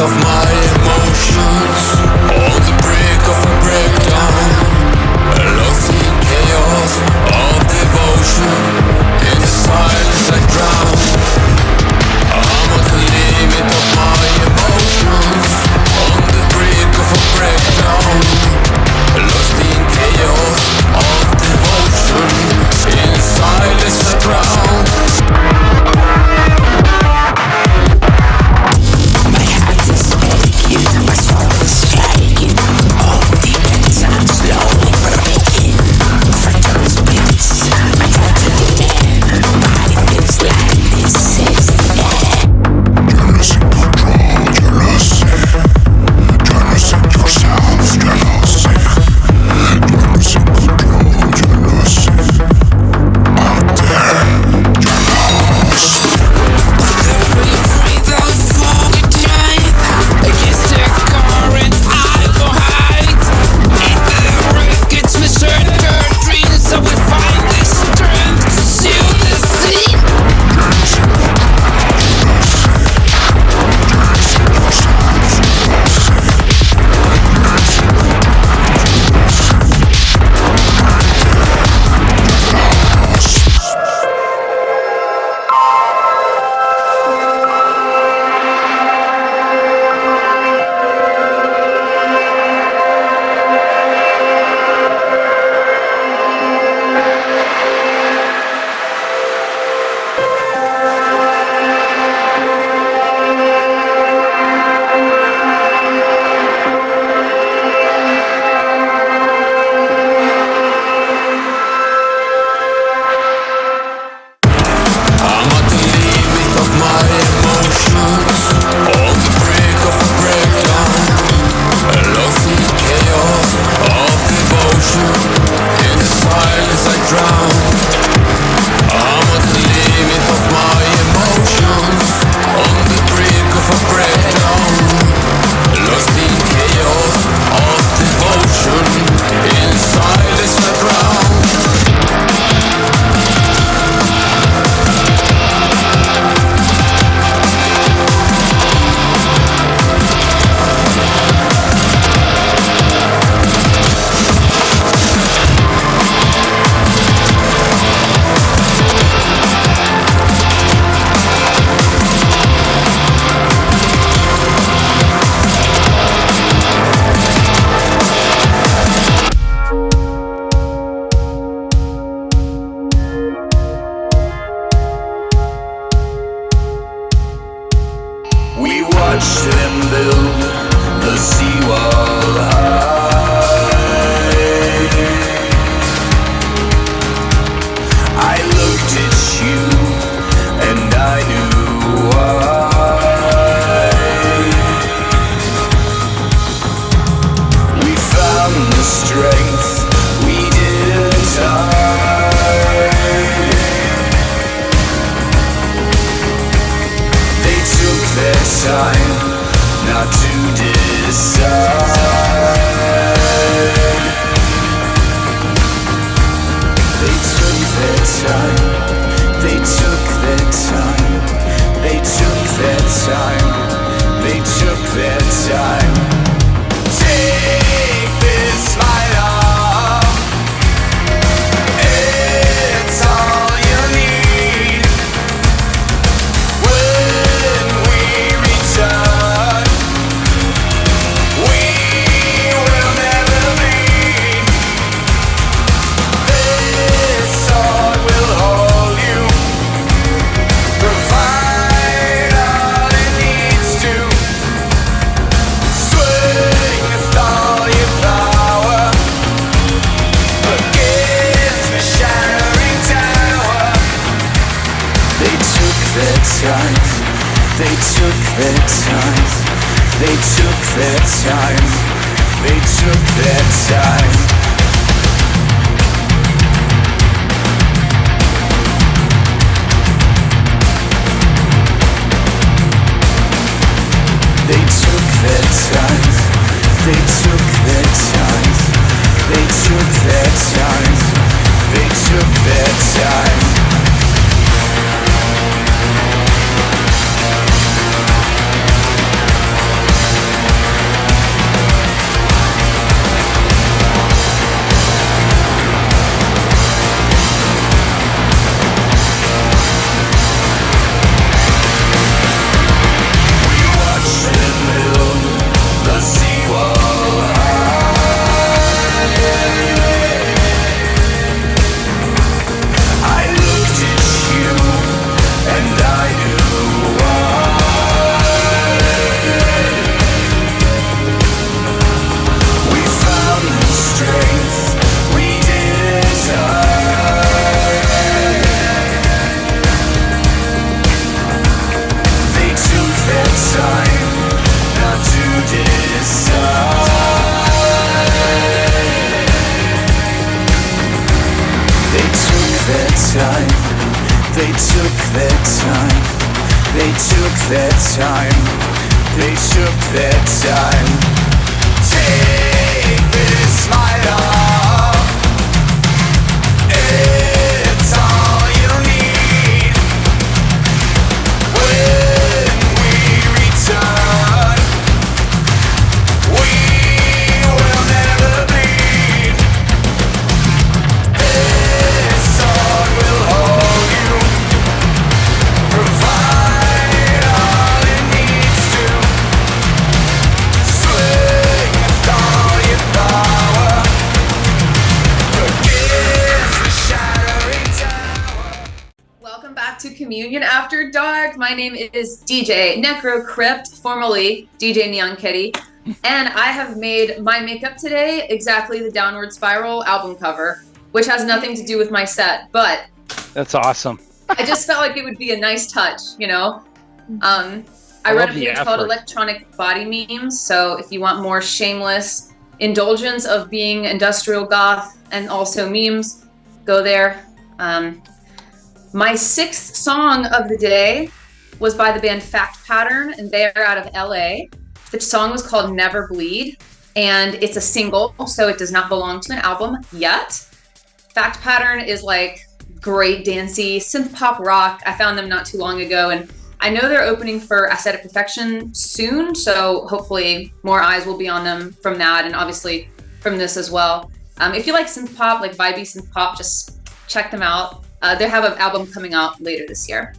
of my emotions, on the brink of a breakdown, lost in chaos of devotion, in the silence I drown. I'm at the limit of my emotions, on the brink of a breakdown, lost in chaos of devotion, in silence I drown. My heart is aching, my soul is striking, all demons I'm slowly breaking. For those beats, I try to begin, body feels like this is the end. You're losing control, you're losing yourself, you're losing control, you're losing out there, you're lost. Every free don't forget tonight, against the current I will hide. In the wreckage we search our dreams, so we find the strength to seal the sea. I'm at the limit of my emotions, on the brink of a breakdown, lost in chaos of devotion, in the silence I drown. I'm at the limit of my emotions, on the brink of a breakdown, lost in chaos of devotion, in silence I drown. We watched them build the seawall high. I looked at you and I knew why. We found the strength we didn't hide. They took their time not to decide. They took their time, they took their time, they took their time, they took their time. Take this, my love, it's all you need. When we return, we will never bleed. This sword will hold you, provide all it needs to. Swing with all your power against the shattering tower. They took their time, they took their time, they took their time, they took their time. They took their time, they took their time, they took their time, they took their time. They took their time. They took their time. They took their time. They took their time. Take this light off. It's all you need. When we return, we will never bleed. This sword will hold you, provide all it needs to. Swing with all your power against the shattering tower. Welcome back to Communion After Dark. My name is DJ Necro Crypt, formerly DJ Neon Kitty, and I have made my makeup today exactly the Downward Spiral album cover, which has nothing to do with my set, but That's awesome. I just felt like it would be a nice touch, you know? I read love a the page called effort. Electronic Body Memes, so if you want more shameless indulgence of being industrial goth and also memes, go there. My sixth song of the day was by the band Fact Pattern, and they are out of LA. The song was called Never Bleed, and it's a single, so it does not belong to an album yet. Fact Pattern is like great dancey synth-pop rock. I found them not too long ago, and I know they're opening for Aesthetic Perfection soon, so hopefully more eyes will be on them from that, and obviously from this as well. If you like synth-pop, like vibey synth-pop, just check them out. They have an album coming out later this year.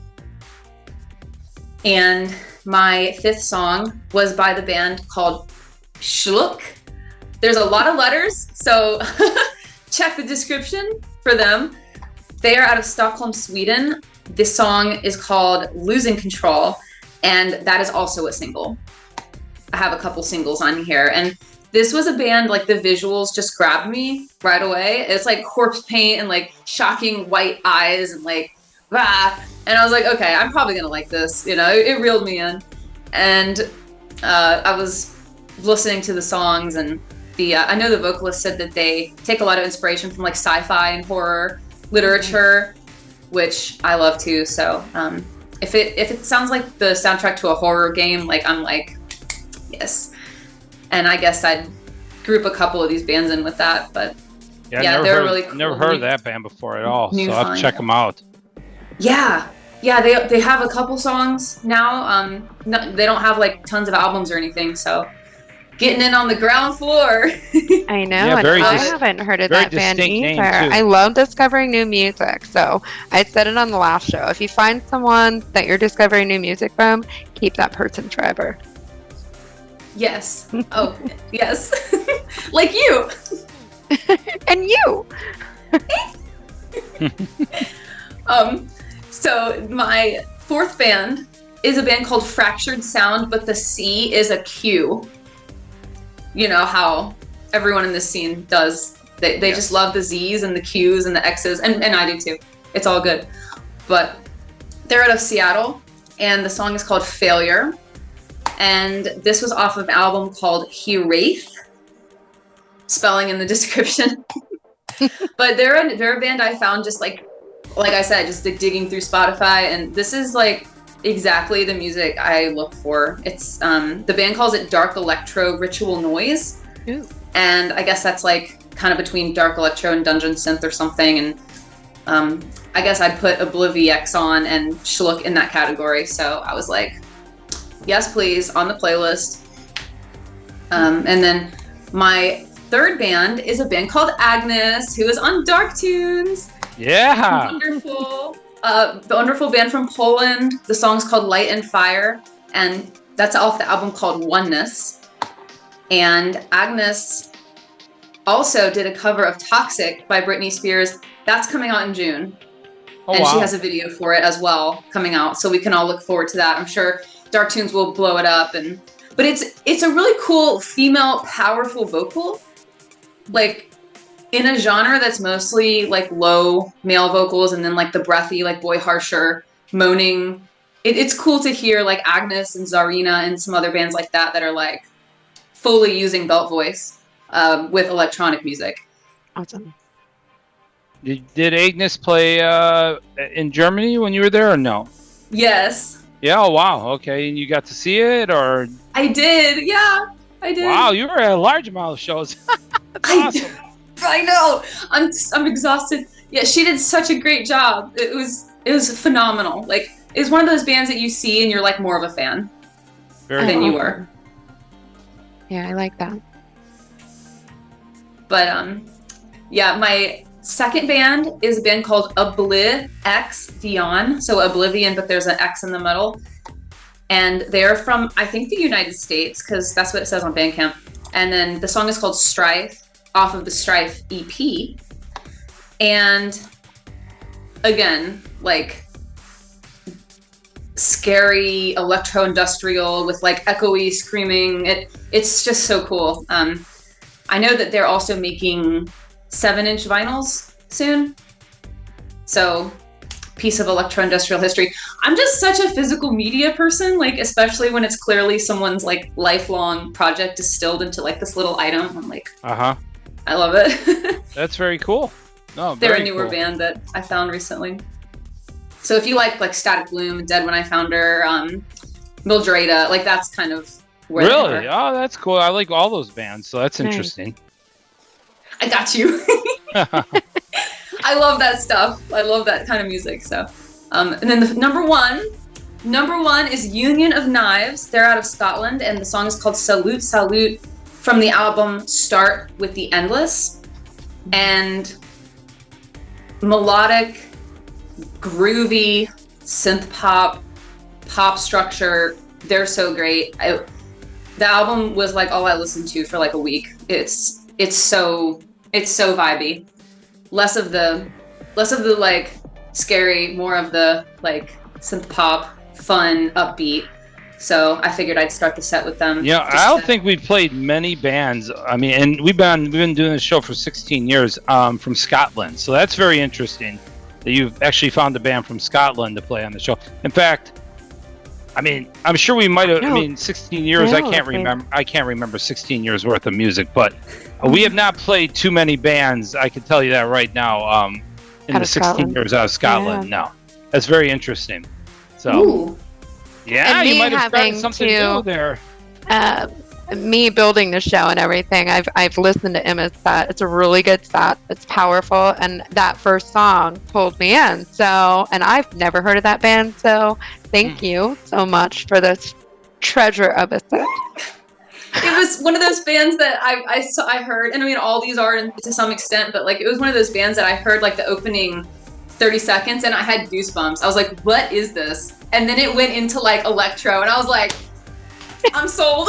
And my fifth song was by the band called Schluck. There's a lot of letters, so check the description for them. They are out of Stockholm, Sweden. This song is called Losing Control, and that is also a single. I have a couple singles on here, and this was a band, like the visuals just grabbed me right away. It's like corpse paint and like shocking white eyes and like, ah. And I was like, okay, I'm probably gonna like this. You know, it reeled me in. And I was listening to the songs, and I know the vocalist said that they take a lot of inspiration from like sci-fi and horror literature, which I love too. So if it sounds like the soundtrack to a horror game, like I'm like, yes. And I guess I'd group a couple of these bands in with that, but yeah, they're really cool. Never heard of that band before at all, New so I'll have to check them out. Yeah, they have a couple songs now. They don't have like tons of albums or anything, so getting in on the ground floor. I know, Yeah, and very I dis- haven't heard of very that band distinct name, either. too. I love discovering new music, so I said it on the last show. If you find someone that you're discovering new music from, keep that person forever. Yes. Oh, yes. Like you. And you. So my fourth band is a band called Fractured Sound, but the C is a Q. You know how everyone in this scene does. They Yes. just love the Z's and the Q's and the X's, and I do too. It's all good. But they're out of Seattle, and the song is called Failure. And this was off of an album called He Wraith. Spelling in the description. But they're a band I found just like I said, just digging through Spotify, and this is like exactly the music I look for. It's the band calls it dark electro ritual noise. Ooh. And I guess that's like kind of between dark electro and dungeon synth or something, and I guess I'd put Obliviex on and Schluck in that category, so I was like, yes please, on the playlist. And then my third band is a band called Agnes, who is on Dark Tunes. Yeah. Wonderful. The wonderful band from Poland. The song's called Light and Fire, and that's off the album called Oneness. And Agnes also did a cover of Toxic by Britney Spears. That's coming out in June. Oh, and wow. she has a video for it as well coming out, so we can all look forward to that. I'm sure Dark Tunes will blow it up, but it's a really cool female powerful vocal, like in a genre that's mostly like low male vocals and then like the breathy like Boy Harsher moaning. It's cool to hear like Agnes and Zarina and some other bands like that are like fully using belt voice with electronic music. Awesome. Did Agnes play in Germany when you were there, or no? Yes. Yeah. Oh, wow. Okay, and you got to see it, or? I did. Yeah, I did. Wow, you were at a large amount of shows. That's awesome. I know. I'm exhausted. Yeah, she did such a great job. It was phenomenal. Like, it's one of those bands that you see and you're like more of a fan than you were. Yeah, I like that. But yeah, my second band is a band called Oblivion. So Oblivion, but there's an X in the middle. And they're from, I think, the United States, because that's what it says on Bandcamp. And then the song is called Strife, off of the Strife EP. And again, like scary electro-industrial with like echoey screaming. It's just so cool. I know that they're also making 7-inch vinyls soon. So, piece of electro-industrial history. I'm just such a physical media person, like especially when it's clearly someone's like lifelong project distilled into like this little item. I'm like, I love it. That's very cool. No, they're very a newer cool. band that I found recently. So if you like Static Bloom, Dead When I Found Her, Mildreda, like that's kind of where they Really? were. Oh, that's cool. I like all those bands, so that's interesting. I got you. I love that stuff. I love that kind of music. So, and then the number one is Union of Knives. They're out of Scotland, and the song is called Salute Salute from the album Start with the Endless. And melodic, groovy, synth-pop, pop structure. They're so great. The album was like all I listened to for like a week. It's so vibey. Less of the like scary, more of the like synth-pop, fun, upbeat. So I figured I'd start the set with them. Yeah, I don't think we've played many bands. I mean, and we've been doing this show for 16 years from Scotland. So that's very interesting that you've actually found a band from Scotland to play on the show. In fact, I mean, I'm sure we might have. I mean, 16 years. I can't remember. I can't remember 16 years worth of music, but we have not played too many bands. I can tell you that right now. In the 16 years out of Scotland, no, that's very interesting. So. Ooh. Yeah, you might have started something new there. Me building the show and everything, I've listened to Emma's set. It's a really good set. It's powerful, and that first song pulled me in. So, and I've never heard of that band. So, thank you so much for this treasure of a set. It was one of those bands that I heard, and I mean all these are to some extent, but like it was one of those bands that I heard like the opening 30 seconds, and I had goosebumps. I was like, "What is this?" And then it went into like electro, and I was like, I'm sold.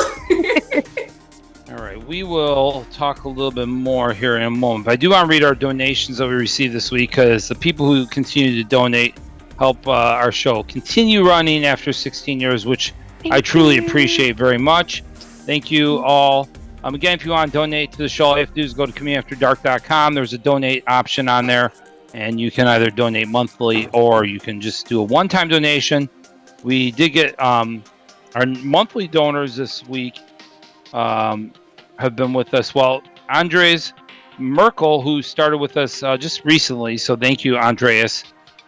All right, we will talk a little bit more here in a moment. But I do want to read our donations that we received this week, because the people who continue to donate help our show continue running after 16 years, which I truly appreciate very much. Thank you all. Again, if you want to donate to the show, all you have to do is go to communionafterdark.com. There's a donate option on there, and you can either donate monthly or you can just do a one-time donation. We did get our monthly donors this week have been with us. Well, Andres Merkel, who started with us just recently, so thank you, Andreas.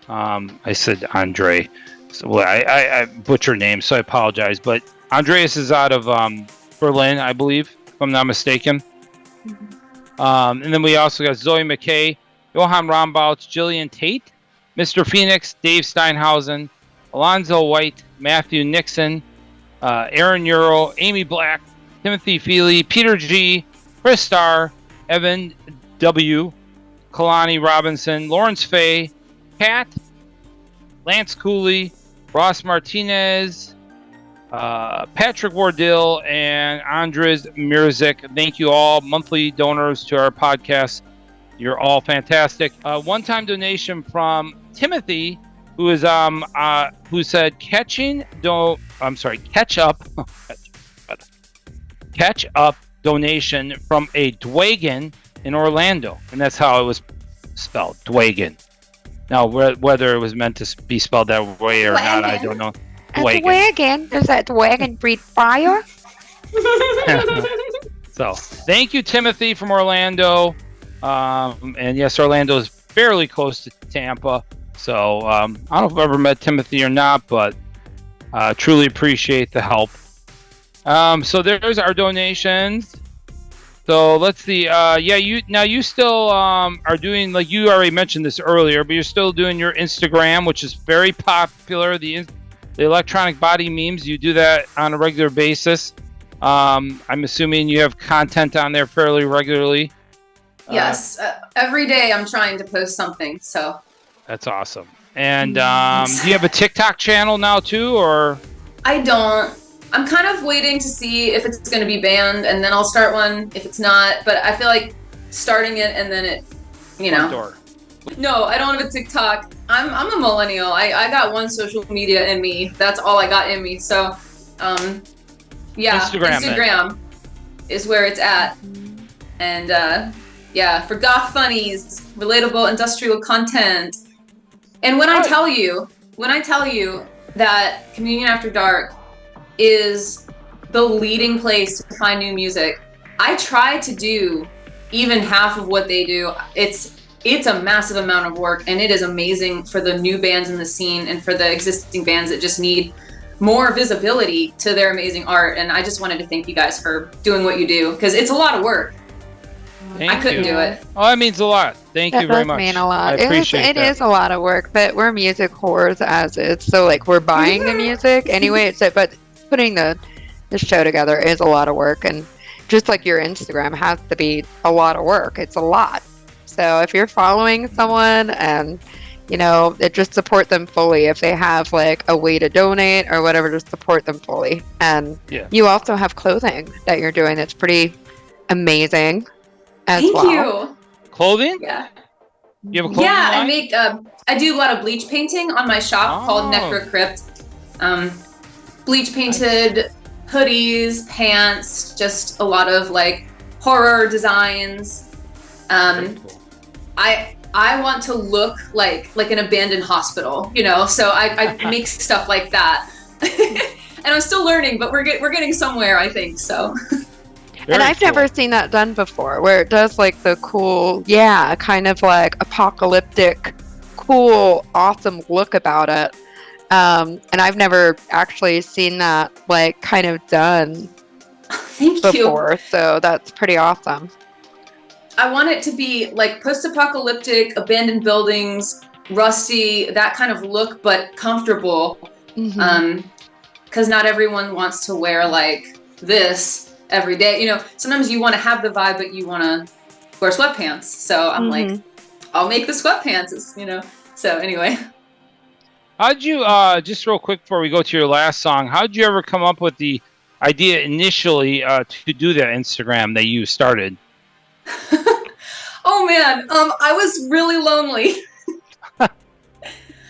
I said Andre. So I butchered names, so I apologize. But Andreas is out of Berlin, I believe, if I'm not mistaken. And then we also got Zoe McKay, Johan Rombouts, Jillian Tate, Mr. Phoenix, Dave Steinhausen, Alonzo White, Matthew Nixon, Aaron Euro, Amy Black, Timothy Feely, Peter G, Chris Starr, Evan W, Kalani Robinson, Lawrence Fay, Pat, Lance Cooley, Ross Martinez, Patrick Wardill, and Andres Mirzik. Thank you all, monthly donors to our podcast. You're all fantastic. One-time donation from Timothy, who is who said catch up donation from a Dwagan in Orlando, and that's how it was spelled, Dwagan. Now, whether it was meant to be spelled that way or not, I don't know. Dwagan. Does that Dwagan breathe fire? So thank you, Timothy from Orlando. And yes, Orlando is fairly close to Tampa. So I don't know if I've ever met Timothy or not, but truly appreciate the help. So there's our donations. So let's see. You still are doing, like you already mentioned this earlier, but you're still doing your Instagram, which is very popular. The electronic body memes. You do that on a regular basis. I'm assuming you have content on there fairly regularly. Yes, every day I'm trying to post something. So that's awesome. And do you have a TikTok channel now too, or? I don't. I'm kind of waiting to see if it's going to be banned, and then I'll start one if it's not. But I feel like starting it and then it, No, I don't have a TikTok. I'm a millennial. I got one social media in me. That's all I got in me. So, Instagram is where it's at. And for goth funnies, relatable industrial content. And when I tell you that Communion After Dark is the leading place to find new music, I try to do even half of what they do. It's a massive amount of work, and it is amazing for the new bands in the scene and for the existing bands that just need more visibility to their amazing art. And I just wanted to thank you guys for doing what you do, because it's a lot of work. I couldn't do it. Oh, that means a lot. Thank you very much. That does mean a lot. I appreciate it is a lot of work, but we're music whores as is. So like we're buying the music anyway. But putting the show together is a lot of work, and just like your Instagram has to be a lot of work. It's a lot. So if you're following someone and just support them fully. If they have like a way to donate or whatever, just support them fully. And you also have clothing that you're doing that's pretty amazing. Thank you. Clothing? Yeah. You have a clothing line? I make. I do a lot of bleach painting on my shop called Necrocrypt. Bleach painted hoodies, pants, just a lot of like horror designs. I want to look like an abandoned hospital, So I make stuff like that. And I'm still learning, but we're getting somewhere, I think. So. And I've never seen that done before, where it does like the cool, kind of like apocalyptic, cool, awesome look about it. And I've never actually seen that like kind of done before, so that's pretty awesome. I want it to be like post-apocalyptic, abandoned buildings, rusty, that kind of look, but comfortable. Because not everyone wants to wear like this every day. Sometimes you want to have the vibe, but you want to wear sweatpants. So I'm like, I'll make the sweatpants, So anyway. How'd you, just real quick before we go to your last song, how'd you ever come up with the idea initially to do that Instagram that you started? Oh man, I was really lonely.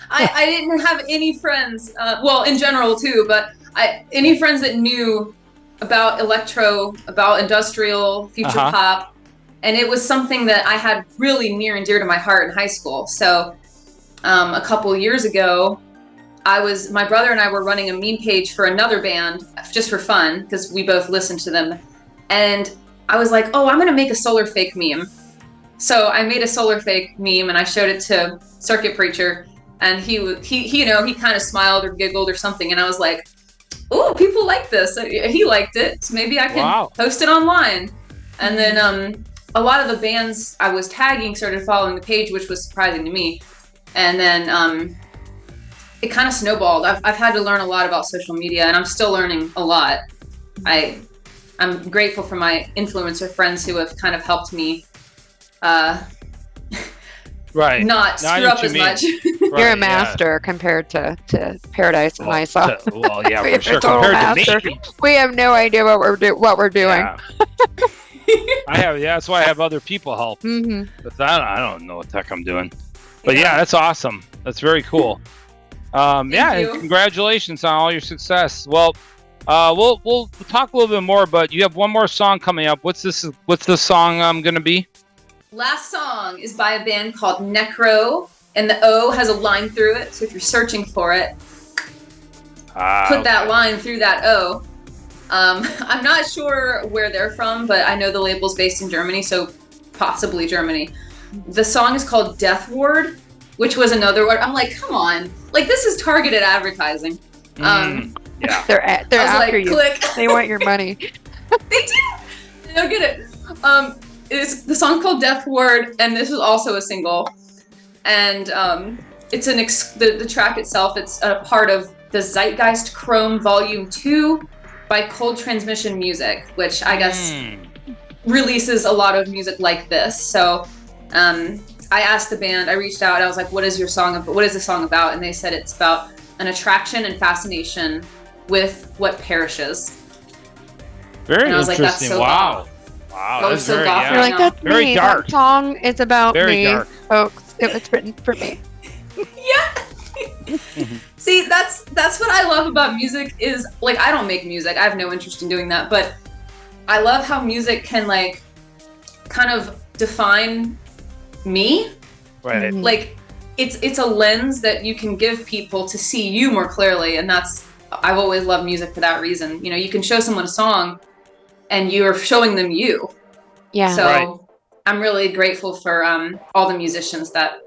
I didn't have any friends, well, in general too, but any friends that knew about electro, about industrial, future pop, and it was something that I had really near and dear to my heart in high school. So a couple years ago, my brother and I were running a meme page for another band just for fun, because we both listened to them, and I was like, I'm gonna make a solar fake meme. So I made a solar fake meme and I showed it to Circuit Preacher, and he kind of smiled or giggled or something, and I was like, "Oh, people like this." He liked it, so maybe I can post it online. And then a lot of the bands I was tagging started following the page, which was surprising to me. And then it kind of snowballed. I've had to learn a lot about social media, and I'm still learning a lot. I'm grateful for my influencer friends who have kind of helped me not screw up as much. You're a master compared to Paradise and myself. Well, yeah, for sure. Compared to me. We have no idea what we're doing. Yeah. That's why I have other people help. But I don't know what the heck I'm doing. But that's awesome. That's very cool. And congratulations on all your success. Well, we'll talk a little bit more, but you have one more song coming up. What's the song gonna be? Last song is by a band called Necro, and the O has a line through it. So if you're searching for it, put that line through that O. I'm not sure where they're from, but I know the label's based in Germany, so possibly Germany. The song is called Death Ward, which was another word. I'm like, come on, like this is targeted advertising. Yeah. They're after like, you. click. They want your money. They do. They'll get it. It's the song called Death Ward, and this was also a single. And it's the track itself. It's a part of the Zeitgeist Chrome Volume 2 by Cold Transmission Music, which I guess releases a lot of music like this. So I asked the band, I reached out, I was like, what is the song about? And they said it's about an attraction and fascination with what perishes. Very and I was interesting. like, that's so Wow. Goth. Wow. Oh, That's so very, Goth. yeah. You're like, that's Very me. dark. That song is about Very me, dark. folks. It was written for me. Yeah. See, that's what I love about music is, like, I don't make music. I have no interest in doing that, but I love how music can, like, kind of define me. Right. Like, it's a lens that you can give people to see you more clearly, and I've always loved music for that reason. You know, you can show someone a song and you're showing them you. Yeah. So Right. I'm really grateful for all the musicians that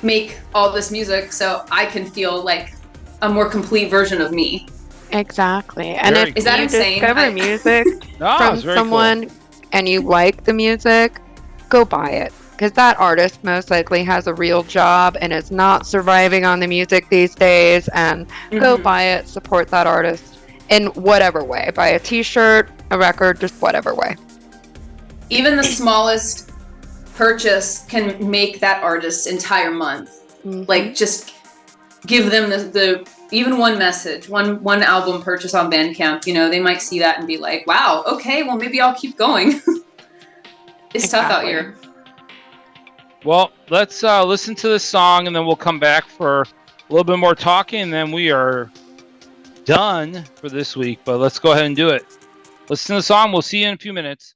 make all this music so I can feel like a more complete version of me. Exactly. And Very if Is that you insane? discover music No, from it's very someone and you like the music, go buy it. Because that artist most likely has a real job and is not surviving on the music these days. And go buy it, support that artist in whatever way. Buy a t-shirt, a record, just whatever way. Even the smallest purchase can make that artist's entire month. Like, just give them the even one message, one album purchase on Bandcamp. You know, they might see that and be like, wow, okay, well, maybe I'll keep going. It's tough out here. Well, let's listen to this song, and then we'll come back for a little bit more talking, and then we are done for this week. But let's go ahead and do it. Listen to the song. We'll see you in a few minutes.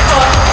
Fuck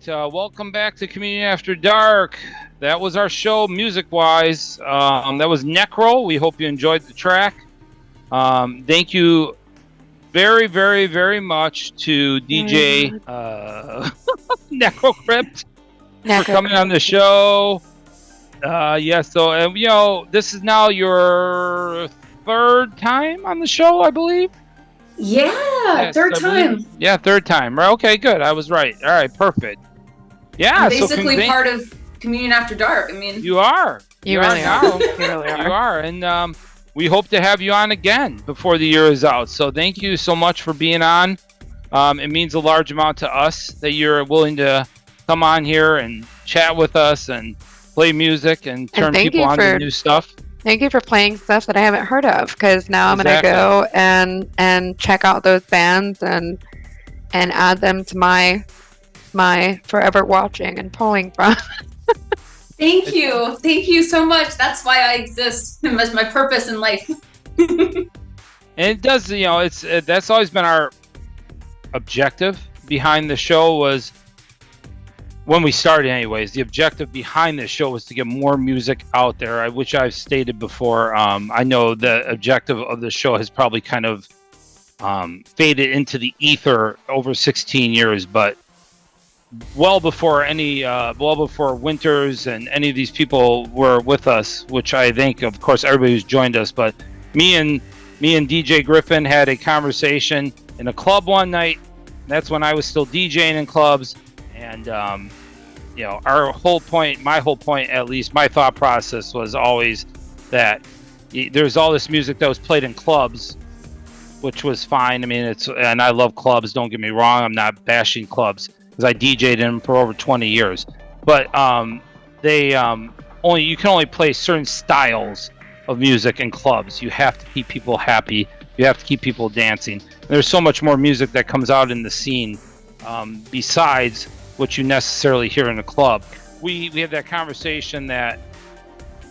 welcome back to Community After Dark. That was our show, music-wise. That was Necro. We hope you enjoyed the track. Thank you very, very, very much to DJ Necro Crypt for coming on the show. So this is now your third time on the show, I believe. Yeah, third time. Yeah, third time. Okay, good. I was right. All right, perfect. Yeah, I'm basically part of Communion After Dark. I mean, you are. You really are. You really are. You are, and we hope to have you on again before the year is out. So thank you so much for being on. It means a large amount to us that you're willing to come on here and chat with us and play music and turn people on to new stuff. Thank you for playing stuff that I haven't heard of, because now I'm gonna go and check out those bands and add them to my forever watching and pulling from. Thank you so much. That's why I exist. That's my purpose in life. And it does, that's always been our objective behind the show. Was when we started anyways, the objective behind this show was to get more music out there, which I've stated before. I know the objective of the show has probably kind of faded into the ether over 16 years, but well before Winters and any of these people were with us, which I think, of course, everybody who's joined us, but me and DJ Griffin had a conversation in a club one night. That's when I was still DJing in clubs. And, our whole point, my whole point, at least my thought process was always that there's all this music that was played in clubs, which was fine. I mean, and I love clubs. Don't get me wrong. I'm not bashing clubs because I DJ'd in them for over 20 years. But you can only play certain styles of music in clubs. You have to keep people happy. You have to keep people dancing. And there's so much more music that comes out in the scene besides what you necessarily hear in a club. We had that conversation that,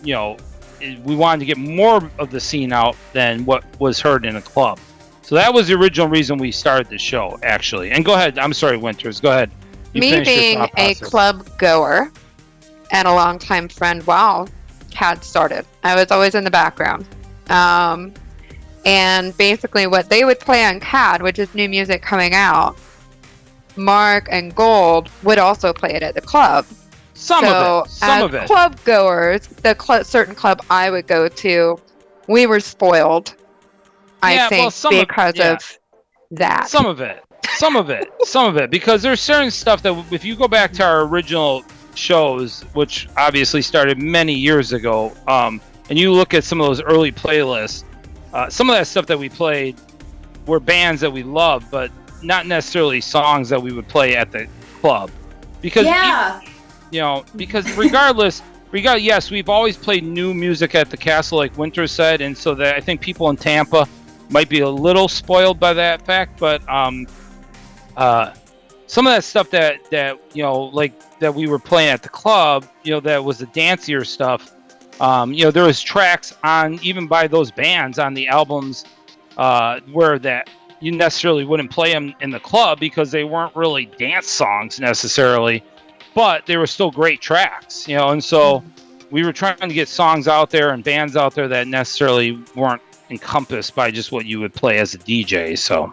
we wanted to get more of the scene out than what was heard in a club. So that was the original reason we started the show, actually. And go ahead. I'm sorry, Winters. Go ahead. Me being a club goer and a longtime friend while CAD started, I was always in the background. And basically what they would play on CAD, which is new music coming out, Mark and Gold would also play it at the club. Some of it. Club goers, certain club I would go to, we were spoiled. I think because of that. Some of it, because there's certain stuff that if you go back to our original shows, which obviously started many years ago, and you look at some of those early playlists, some of that stuff that we played were bands that we loved, but not necessarily songs that we would play at the club, because because regardless, yes, we've always played new music at the castle, like Winter said, and so that I think people in Tampa might be a little spoiled by that fact, but some of that stuff that that we were playing at the club, that was the dancier stuff. There was tracks on even by those bands on the albums where that you necessarily wouldn't play them in the club because they weren't really dance songs necessarily, but they were still great tracks, and so we were trying to get songs out there and bands out there that necessarily weren't encompassed by just what you would play as a DJ. So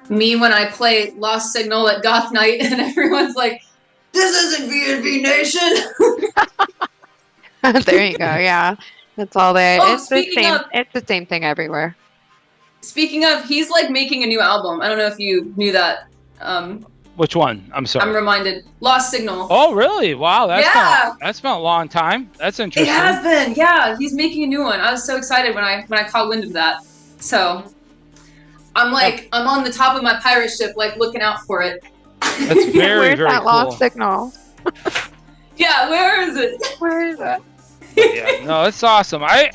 me, when I play Lost Signal at Goth Night and everyone's like, this isn't VNV Nation. There you go. Yeah, that's all they. It's the same thing everywhere. Speaking of, he's like making a new album. I don't know if you knew that. Which one? I'm sorry. I'm reminded. Lost Signal. Oh, really? Wow. That's been a long time. That's interesting. It has been. Yeah, he's making a new one. I was so excited when I caught wind of that. So I'm on the top of my pirate ship, like looking out for it. That's very, Where's very that cool. Lost Signal? Yeah, where is it? Where is it? Yeah, no, it's awesome. I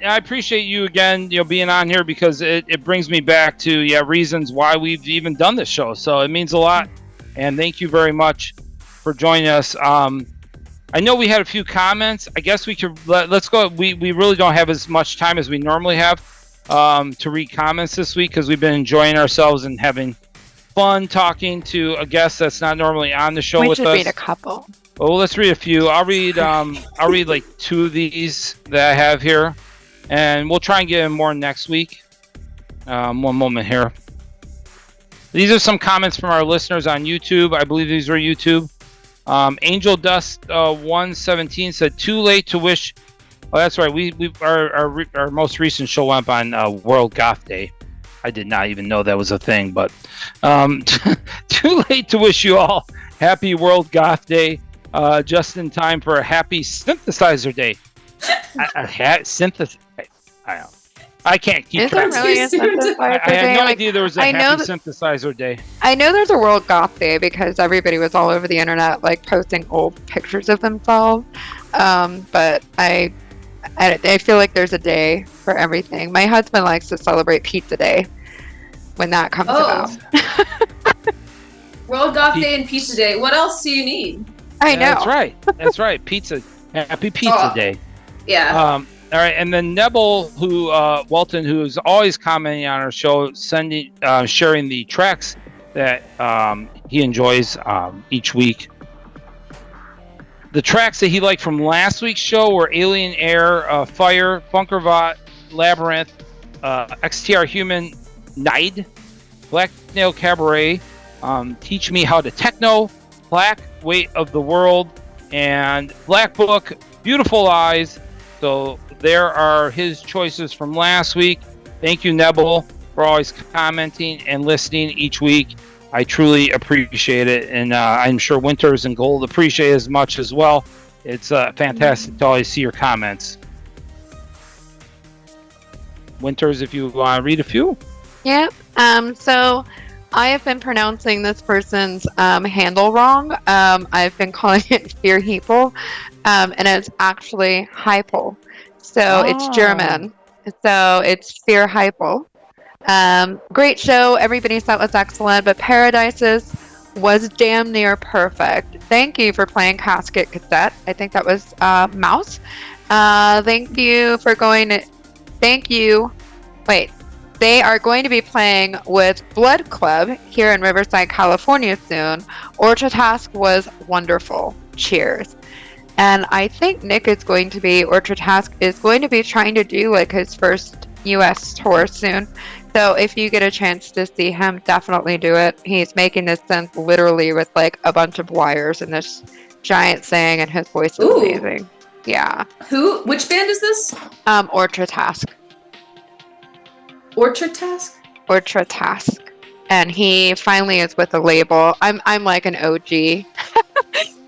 appreciate you again, being on here, because it brings me back to reasons why we've even done this show. So it means a lot, and thank you very much for joining us. I know we had a few comments. I guess we could let's go. We really don't have as much time as we normally have to read comments this week, because we've been enjoying ourselves and having fun talking to a guest that's not normally on the show We with should us. read a couple. Oh, let's read a few. I'll read like 2 of these that I have here, and we'll try and get in more next week. One moment here. These are some comments from our listeners on YouTube. I believe these were YouTube. Angel Dust 117 said, "Too late to wish." Oh, that's right. Our most recent show went up on World Goth Day. I did not even know that was a thing, but too late to wish you all happy World Goth Day. Just in time for a happy Synthesizer Day. I can't keep track. Is there really a Synthesizer Day? I had no idea there was a happy Synthesizer Day. I know there's a World Goth Day because everybody was all over the internet like posting old pictures of themselves. But I feel like there's a day for everything. My husband likes to celebrate Pizza Day when that comes about. World Goth Day and Pizza Day. What else do you need? I know. That's right. That's right. Pizza. Happy Pizza Day. Yeah. All right, and then Nebel, Walton, who is always commenting on our show, sharing the tracks that he enjoys each week. The tracks that he liked from last week's show were Alien Air, Fire, Funkervot, Labyrinth, XTR Human, Nide, Black Nail Cabaret, Teach Me How to Techno, Black Weight of the World, and Black Book, Beautiful Eyes. So there are his choices from last week. Thank you, Nebel, for always commenting and listening each week. I truly appreciate it, and I'm sure Winters and Gold appreciate it as much as well. It's fantastic to always see your comments. Winters, if you want to read a few. Yep. So I have been pronouncing this person's handle wrong. I've been calling it Fear Heeple, and it's actually Heipel. So it's German. So it's Fear Heipel. Great show. Everybody thought was excellent, but Paradise's was damn near perfect. Thank you for playing Casket Cassette. I think that was Mouse. Thank you for going to... Thank you. Wait. They are going to be playing with Blood Club here in Riverside, California soon. Orchard Task was wonderful. Cheers. And I think Nick is going to be... Orchard Task is going to be trying to do like his first U.S. tour soon. So if you get a chance to see him, definitely do it. He's making this synth literally with like a bunch of wires and this giant thing, and his voice is amazing. Yeah. Who? Which band is this? Orchard Task. Orchard Task? Orchard Task. And he finally is with a label. I'm like an OG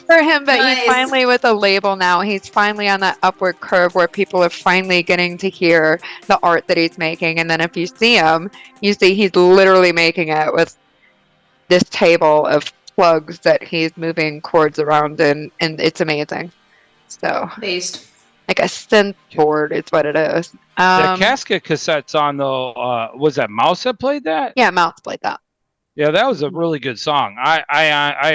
for him, but Nice. He's finally with a label now. He's finally on that upward curve where people are finally getting to hear the art that he's making. And then if you see him, you see he's literally making it with this table of plugs that he's moving chords around in, and it's amazing. So based like a synth board is what it is. The Casket Cassette song, though, was that Mouse that played that? Yeah, Mouse played that. Yeah, that was a really good song. I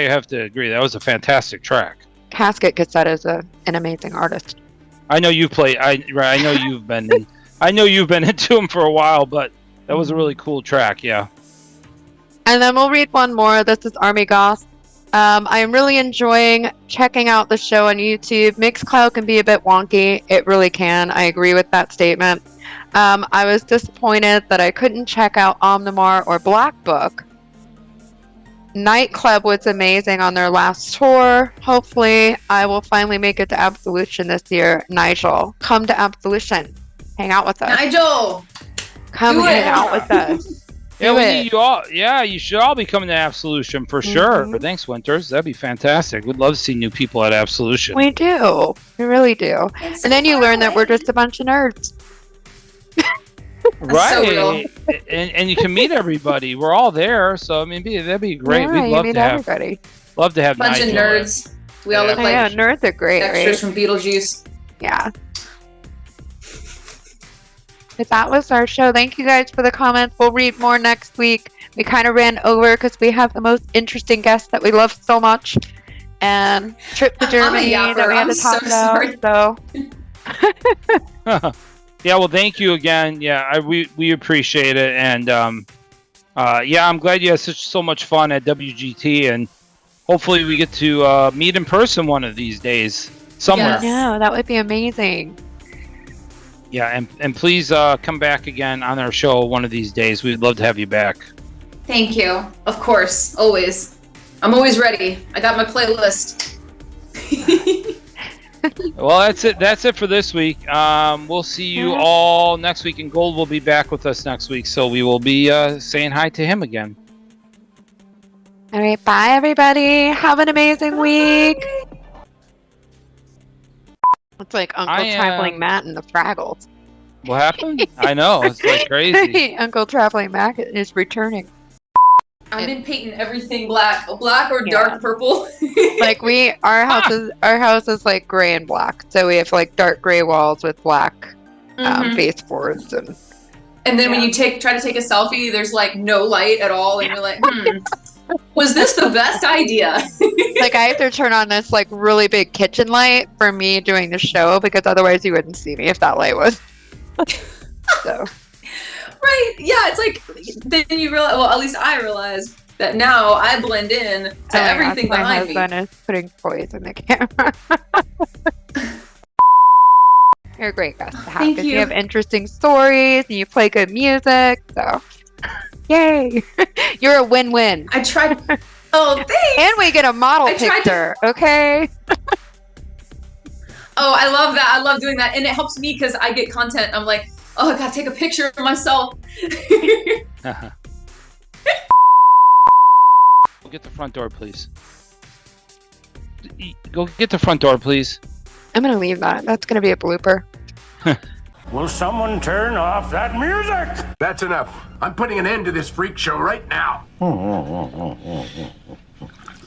have to agree. That was a fantastic track. Casket Cassette is an amazing artist. I know you've played. I know you've been. I know you've been into him for a while, but that was a really cool track. Yeah. And then we'll read one more. This is Army Goth. I am really enjoying checking out the show on YouTube. Mixcloud can be a bit wonky. It really can. I agree with that statement. I was disappointed that I couldn't check out Omnimar or Black Book. Nightclub was amazing on their last tour. Hopefully, I will finally make it to Absolution this year. Nigel, come to Absolution. Hang out with us. Nigel! Come hang out with us. Yeah, you should all be coming to Absolution for sure. Mhm. Thanks, Winters. That'd be fantastic. We'd love to see new people at Absolution. We do. We really do. It's And then you learn that we're just a bunch of nerds. Right. so real. and you can meet everybody. We're all there, so I mean, that'd be great. Yeah, We'd you love meet to have everybody. love to have Bunch of Nigel. nerds. We all look like Yeah, nerds are great, extras right? from Beetlejuice. Yeah. But that was our show. Thank you guys for the comments. We'll read more next week. We kind of ran over because we have the most interesting guests that we love so much. And trip to Germany I'm a yapper. that we had I'm to talk so about. So Yeah, well, thank you again. Yeah, we appreciate it, and Yeah, I'm glad you had so much fun at WGT, and hopefully we get to meet in person one of these days somewhere. Yes. No, that would be amazing. Yeah, and please come back again on our show one of these days. We'd love to have you back. Thank you. Of course, always. I'm always ready. I got my playlist. Well, that's it for this week. We'll see you all next week, and Gold will be back with us next week, so we will be saying hi to him again. All right, bye everybody. Have an amazing week. It's like Uncle Traveling Matt and the Fraggles. What happened? I know, it's like crazy. Uncle Traveling Matt is returning. I've been painting everything black or dark purple. Like our house is like gray and black, so we have like dark gray walls with black baseboards and then when you try to take a selfie, there's like no light at all, and you're like, was this the best idea? Like I have to turn on this like really big kitchen light for me doing the show, because otherwise you wouldn't see me if that light was. So. Right, yeah, it's like, then you realize, well, at least I realize that now I blend in to everything behind me. My husband is putting toys in the camera. You're a great guest to have. Thank because you. You have interesting stories and you play good music, so yay. You're a win-win. I tried. Oh, thanks. And we get a model picture, okay? Oh, I love that. I love doing that. And it helps me because I get content. I'm like, oh, I gotta take a picture of myself. Go get the front door, please. Go get the front door, please. I'm gonna leave that. That's gonna be a blooper. Will someone turn off that music? That's enough. I'm putting an end to this freak show right now.